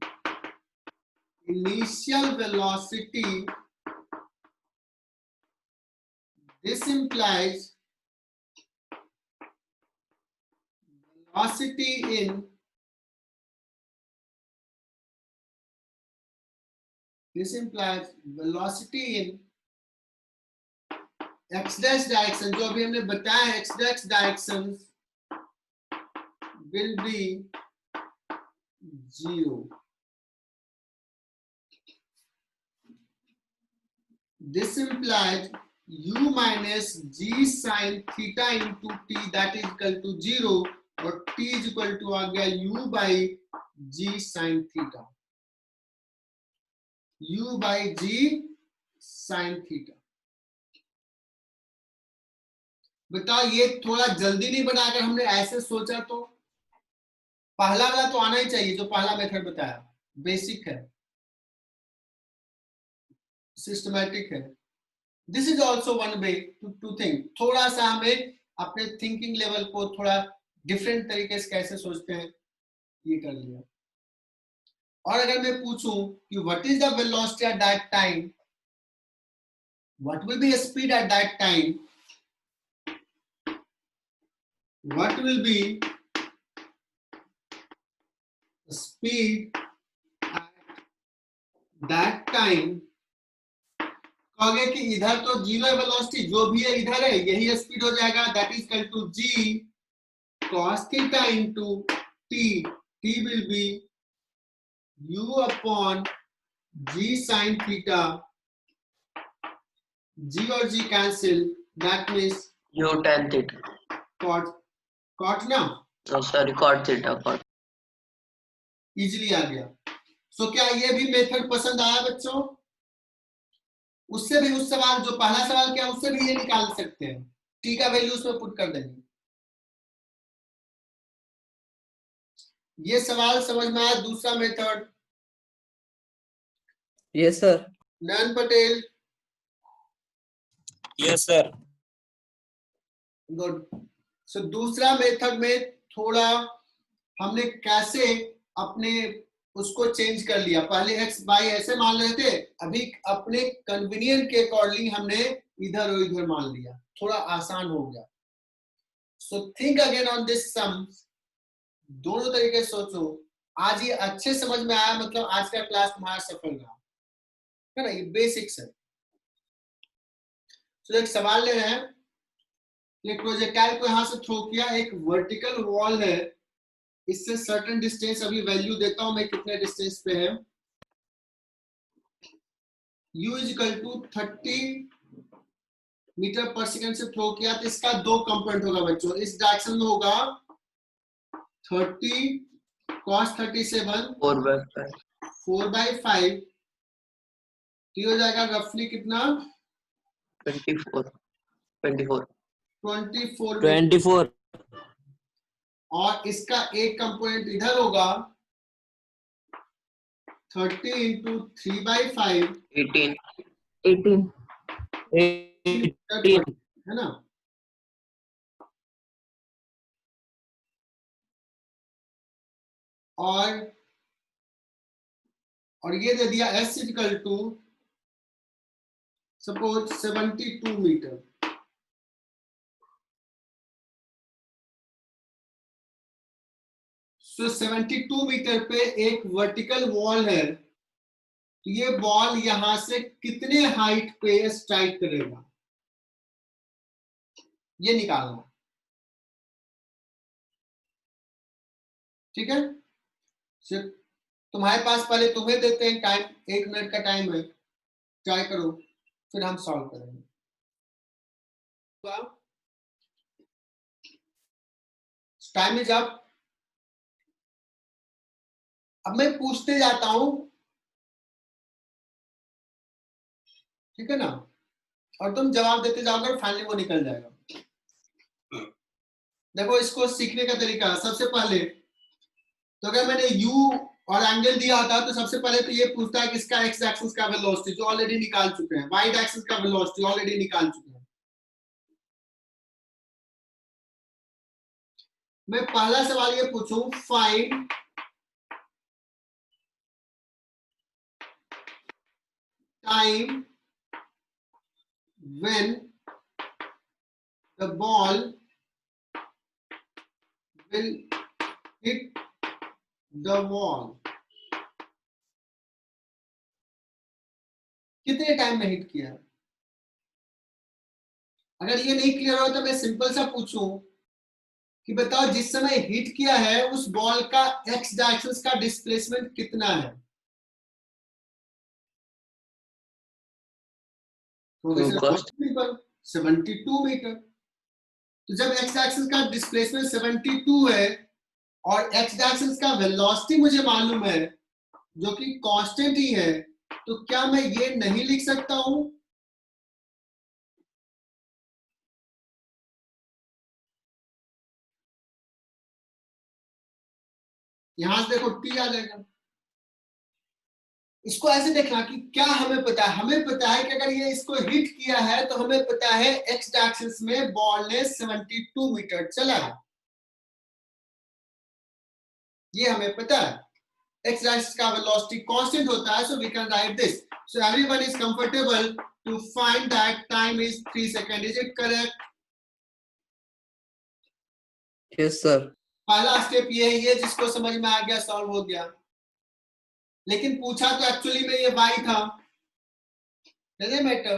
initial velocity, this implies velocity in x dash direction, जो अभी हमने बताया है x dash direction will be 0. This implies u minus g sin theta into t that is equal to 0, और t is equal to आ गया u by g sin theta, u by g sin theta। बताओ ये थोड़ा जल्दी नहीं बना, अगर हमने ऐसे सोचा तो पहला वाला तो आना ही चाहिए, जो पहला मेथड बताया बेसिक है, सिस्टमैटिक है। This is also one way to think. थोड़ा सा हमें अपने थिंकिंग लेवल को थोड़ा डिफरेंट तरीके से कैसे सोचते हैं ये कर लिया। और अगर मैं पूछूं कि what is the velocity at that time, what will be speed at that time, what will be the speed at that time, कहोगे कि इधर तो 0 वेलोसिटी, जो भी है इधर है यही स्पीड हो जाएगा, that is equal to g cos theta into t, t will be u upon g sin theta, g और g cancel, that means U tan theta. cot ना, Oh, sorry, cot theta. Cot. Easily आ गया। So क्या ये भी method पसंद आया बच्चों? उससे भी उस सवाल जो पहला सवाल क्या उससे भी ये निकाल सकते हैं, टी का वैल्यू उसमें पुट कर देंगे। ये सवाल समझ में आया? दूसरा मेथड यस सर। नयन पटेल, Yes, sir. गुड। सो दूसरा मेथड में थोड़ा हमने कैसे अपने उसको चेंज कर लिया, पहले x बाई ऐसे मान रहे थे, अभी अपने कन्वीनियंट के अकॉर्डिंग हमने इधर और इधर मान लिया, थोड़ा आसान हो गया। So think again on this sum, दोनों तरीके से सोचो। आज ये अच्छे समझ में आया, मतलब आज का क्लास तुम्हारा सफल रहा है ना, ये बेसिक्स है। तो एक सवाल ले रहे हैं, एक प्रोजेक्टाइल को यहां से थ्रो किया, एक वर्टिकल वॉल है, इससे सर्टेन डिस्टेंस, अभी वैल्यू देता हूं मैं कितने डिस्टेंस पे है, u is equal to 30 metre per second से थ्रो किया, तो इसका दो कंपोनेंट होगा बच्चों, इस डायरेक्शन में होगा 30 cos 37 4/5, ये हो जाएगा रफली कितना 24 24. और इसका एक कंपोनेंट इधर होगा 30 into 3/5 18. 18. 18. है ना। और ये दे दिया s equal to suppose 72 metre. So 72 metre पे एक वर्टिकल वॉल है, तो ये बॉल यहां से कितने हाइट पे स्ट्राइक करेगा ये निकालना। ठीक है, सिर्फ तुम्हारे पास, पहले तुम्हें देते हैं टाइम, 1 मिनट का टाइम है, ट्राई करो, फिर हम सॉल्व करेंगे। Time is up. अब मैं पूछते जाता हूं, ठीक है ना, और तुम जवाब देते जाओगे और फाइनली वो निकल जाएगा। देखो इसको सीखने का तरीका, सबसे पहले तो अगर मैंने u और एंगल दिया होता तो सबसे पहले तो ये पूछता है कि इसका x एक्सिस का वेलोसिटी, जो ऑलरेडी निकाल चुके हैं, y एक्सिस का वेलोसिटी ऑलरेडी निकाल चुके हैं। मैं पहला सवाल ये पूछूं, find time when the ball will hit the wall। कितने टाइम में हिट किया। अगर ये नहीं क्लियर हो तो मैं सिंपल सा पूछूं कि बताओ जिस समय हिट किया है उस बॉल का एक्स डायरेक्शन का डिस्प्लेसमेंट कितना है। Professor 72 metre. तो जब एक्स डायरेक्शन का डिस्प्लेसमेंट 72 है और एक्स डायरेक्शन का वेलोसिटी मुझे मालूम है जो कि कांस्टेंट ही है, तो क्या मैं ये नहीं लिख सकता हूं यहां से देखो टी आ जाएगा। इसको ऐसे देखना कि क्या हमें पता है, हमें पता है कि अगर ये इसको हिट किया है तो हमें पता है एक्स डायरेक्शन में बॉल ने 72 मीटर चला है, ये हमें पता है। एक्स डायरेक्शन का वेलोसिटी कांस्टेंट होता है, so we can write this. So everyone is comfortable to find that time is 3 second. Is it correct? Yes sir. पहला स्टेप ये है, ये जिसको समझ में आ गया सॉल्व हो गया। लेकिन पूछा तो एक्चुअली में ये y था, डजंट मैटर,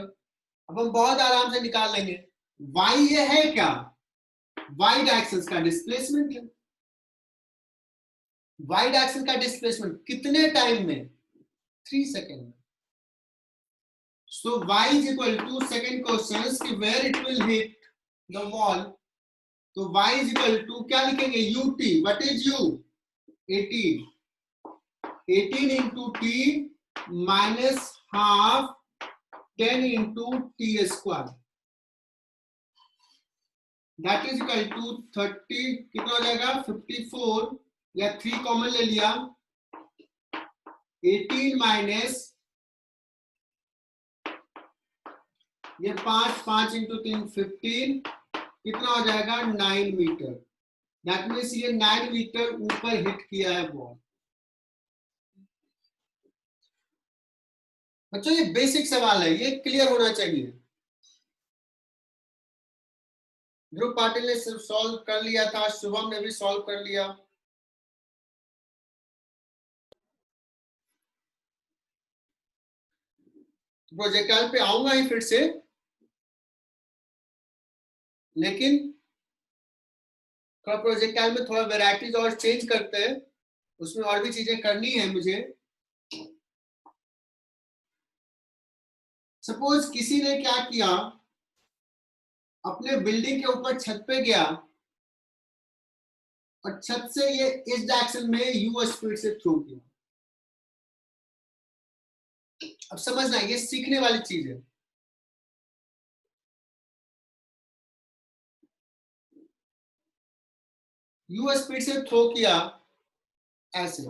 अब हम बहुत आराम से निकाल लेंगे। y ये है क्या, y डायरेक्शन का डिस्प्लेसमेंट है। y डायरेक्शन का डिस्प्लेसमेंट कितने टाइम में, 3 सेकंड में। So y is equal to, second question कि where it will hit the wall, तो y इज इक्वल टू क्या लिखेंगे, ut। What is u, 18 into t minus half 10 into t square, that is equal to 30, कितना हो जाएगा 54, या 3 common ले लिया, 18 माइनस ये 5 into 3 15, कितना हो जाएगा 9 मीटर। दैट मीन्स ये 9 मीटर ऊपर हिट किया है बॉल। बच्चों ये बेसिक सवाल है, ये क्लियर होना चाहिए। ध्रुव पाटिल ने सिर्फ सॉल्व कर लिया था, शुभम ने भी सॉल्व कर लिया। प्रोजेक्टाइल पे आऊंगा ही फिर से, लेकिन थोड़ा प्रोजेक्टाइल में थोड़ा वेराइटीज और चेंज करते हैं, उसमें और भी चीजें करनी है मुझे। सपोज किसी ने क्या किया, अपने बिल्डिंग के ऊपर छत पे गया और छत से ये इस डायरेक्शन में u स्पीड से थ्रो किया। अब समझना, ये सीखने वाली चीज है। u स्पीड से थ्रो किया ऐसे,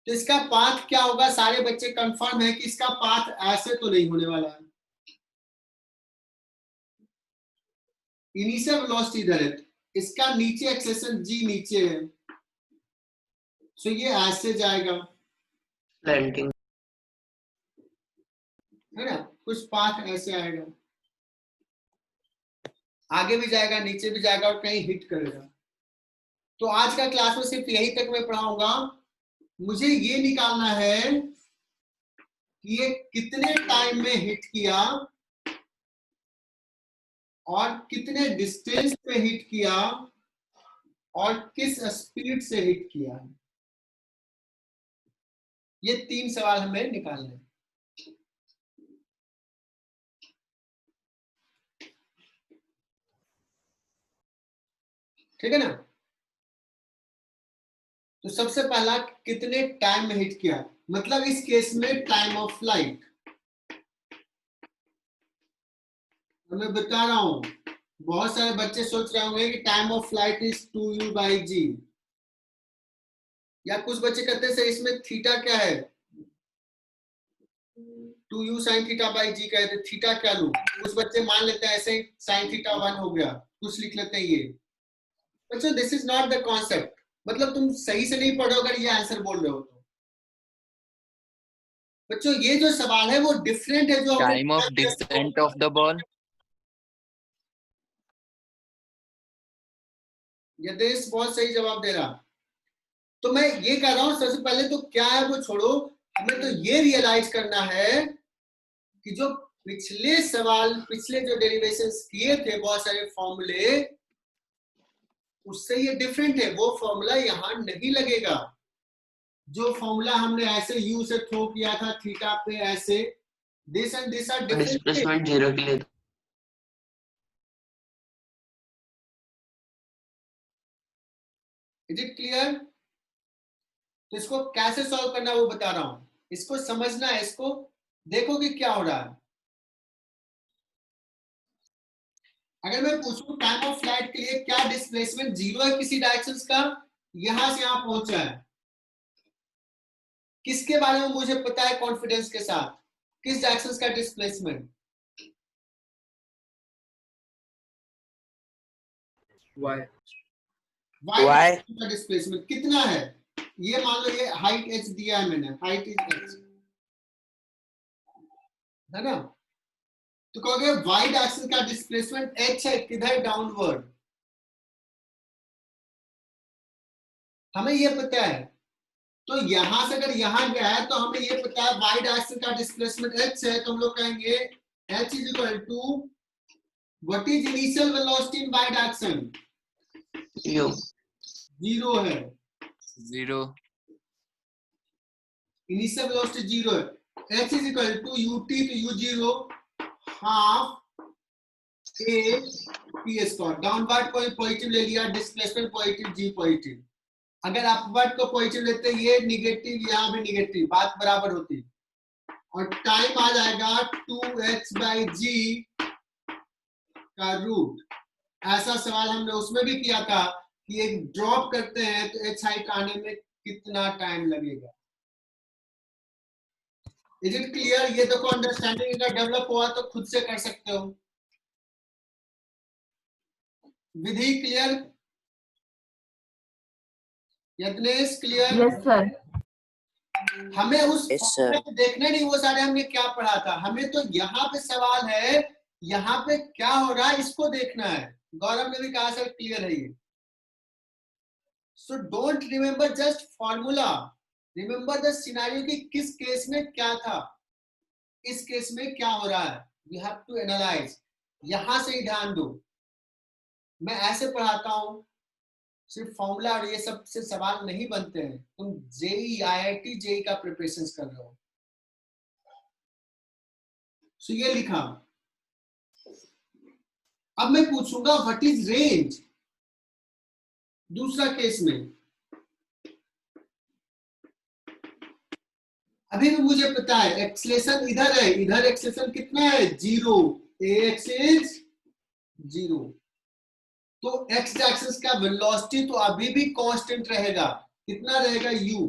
तो इसका पाथ क्या होगा? सारे बच्चे कंफर्म है कि इसका पाथ ऐसे तो नहीं होने वाला है। इनिशियल वेलोसिटी इधर है, इसका नीचे एक्सेलेरेशन g नीचे है, सो ये ऐसे जाएगा, Landing. है ना? कुछ पाथ ऐसे आएगा, आगे भी जाएगा, नीचे भी जाएगा और कहीं हिट करेगा। तो आज का क्लास में सिर्फ यही तक मैं पढ़ाऊंगा। मुझे ये निकालना है कि ये कितने टाइम में हिट किया और कितने डिस्टेंस पे हिट किया और किस स्पीड से हिट किया है। ये 3 सवाल हमें निकालने हैं। ठीक है ना? तो सबसे पहला, कितने टाइम में हिट किया, मतलब इस केस में टाइम ऑफ फ्लाइट। मैं बता रहा हूं, बहुत सारे बच्चे सोच रहे होंगे कि time of flight is 2u/g, या कुछ बच्चे कहते हैं सर इसमें थीटा क्या है, 2u sin θ/g कहते हैं, थीटा क्या लूं? कुछ बच्चे मान लेते हैं ऐसे ही sin θ 1 हो गया, कुछ लिख लेते हैं ये। बच्चों this is not the concept, मतलब तुम सही से नहीं पढ़ो अगर ये आंसर बोल रहे हो तो। बच्चों ये जो सवाल है वो डिफरेंट है जो Time of descent of the ball. यदेश बहुत सही जवाब दे रहा। तो मैं ये कह रहा हूं, सबसे पहले तो क्या है वो छोड़ो, हमें तो ये रियलाइज करना है कि जो पिछले सवाल, पिछले जो डेरिवेशंस किए थे बहुत सारे फॉर्मूले, उससे ये डिफरेंट है। वो फॉर्मूला यहां नहीं लगेगा। जो फॉर्मूला हमने ऐसे यू से थ्रो किया था थीटा पे, ऐसे this and this are different. Displacement 0 के लिए इज इट क्लियर? तो इसको कैसे सॉल्व करना है वो बता रहा हूं, इसको समझना है, इसको देखो कि क्या हो रहा है। अगर मैं पूछूं टाइम ऑफ फ्लाइट के लिए क्या डिस्प्लेसमेंट 0 है किसी डायरेक्शंस का, यहां से यहां पहुंचा है, किसके बारे में मुझे पता है कॉन्फिडेंस के साथ, किस डायरेक्शंस का डिस्प्लेसमेंट? Y. y का डिस्प्लेसमेंट कितना है? ये मान लो ये हाइट h दिया है मैंने, हाइट इज h, है ना? तो कहोगे y डायरेक्शन का डिस्प्लेसमेंट h है, किधर? डाउनवर्ड। हमें ये पता है, तो यहां से अगर यहां गया है तो हमें ये पता है y डायरेक्शन का डिस्प्लेसमेंट h है, तो हम लोग कहेंगे h is equal to what is initial velocity in y direction? u 0 है, 0. इनिशियल वेलोसिटी 0 है। h is equal to ut, तो u0 half a p square. Downward को पॉजिटिव ले लिया, डिस्प्लेसमेंट पॉजिटिव, g पॉजिटिव। अगर अपवर्ड को positive लेते ये निगेटिव, यहाँ भी निगेटिव, बात बराबर होती। और टाइम आ जाएगा 2h/g का रूट। ऐसा सवाल हमने उसमें भी किया था कि एक ड्रॉप करते हैं तो h हाइट आने में कितना टाइम लगेगा। Is it clear? ये देखो अंडरस्टैंडिंग अगर डेवलप हुआ तो खुद से कर सकते हो। Vidhi clear? Yagnesh clear? Yes, sir. हमें उस Yes, sir. फॉर्मूले देखने नहीं, वो सारे हमने क्या पढ़ा था, हमें तो यहाँ पे सवाल है, यहाँ पे क्या हो रहा है इसको देखना है। गौरव ने भी कहा सर क्लियर है ये। So don't remember just formula, remember the scenario कि किस केस में क्या था, इस केस में क्या हो रहा है। यू हैव टू एनालाइज, यहां से ही ध्यान दो। मैं ऐसे पढ़ाता हूं, सिर्फ फॉर्मूला और ये सब से सवाल नहीं बनते हैं। तुम जेई, आईआईटी जेई का प्रिपरेशन कर रहे हो। सो ये लिखा। अब मैं पूछूंगा व्हाट इज रेंज, दूसरा केस में। अभी भी मुझे पता है एक्सेलेरेशन इधर है, इधर एक्सेलेरेशन कितना है? 0। ax is 0। तो x एक्सिस का वेलोसिटी तो अभी भी कांस्टेंट रहेगा, कितना रहेगा? u।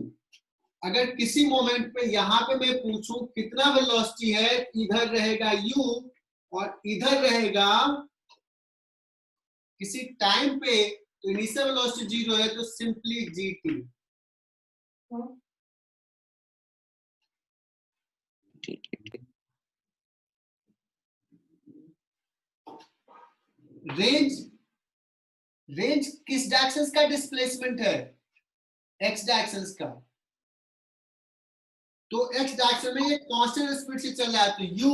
अगर किसी मोमेंट पे यहाँ पे मैं पूछूं कितना वेलोसिटी है, इधर रहेगा u और इधर रहेगा किसी टाइम पे, तो इनिशियल वेलोसिटी 0 है तो सिंपली gt। रेंज किस डायरेक्शन का डिस्प्लेसमेंट है? x डायरेक्शन का। तो x डायरेक्शन में ये कांस्टेंट स्पीड से चल रहा है, तो u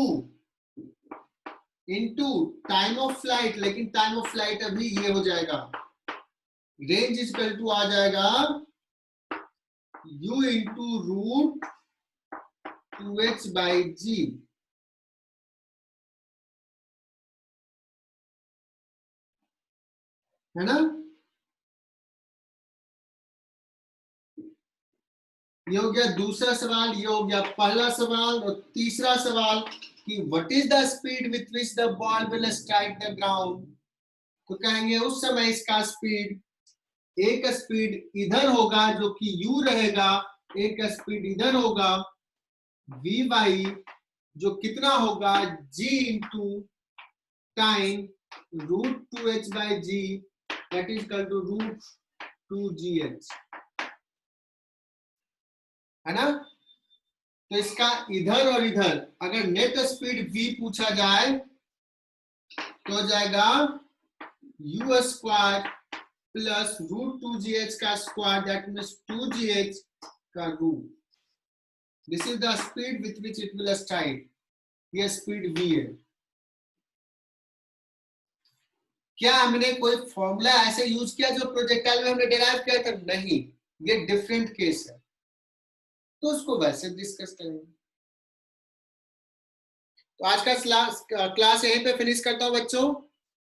into time of flight, लेकिन टाइम ऑफ फ्लाइट अभी ये हो जाएगा, रेंज इक्वल टू आ जाएगा u into root 2h by g। है ना? ये हो गया दूसरा सवाल, ये हो गया पहला सवाल। और तीसरा सवाल कि what is the speed with which the ball will strike the ground. तो कहेंगे उस समय इसका स्पीड, एक स्पीड इधर होगा जो कि u रहेगा, एक स्पीड इधर होगा v बाई जो कितना होगा g into time root 2h by g, that is equal to root 2gh। है ना? तो इसका इधर और इधर अगर नेट स्पीड v पूछा जाए तो हो जाएगा u square plus root 2gh का स्क्वायर, दैट मीन्स 2gh का root. This is the speed with which it will strike. ये स्पीड v है। क्या हमने कोई फॉर्मूला ऐसे यूज किया जो प्रोजेक्टाइल में हमने डिराइव किया था? नहीं, ये डिफरेंट केस है, तो उसको वैसे डिस्कस करेंगे। तो आज का क्लास यहीं पे फिनिश करता हूं बच्चों।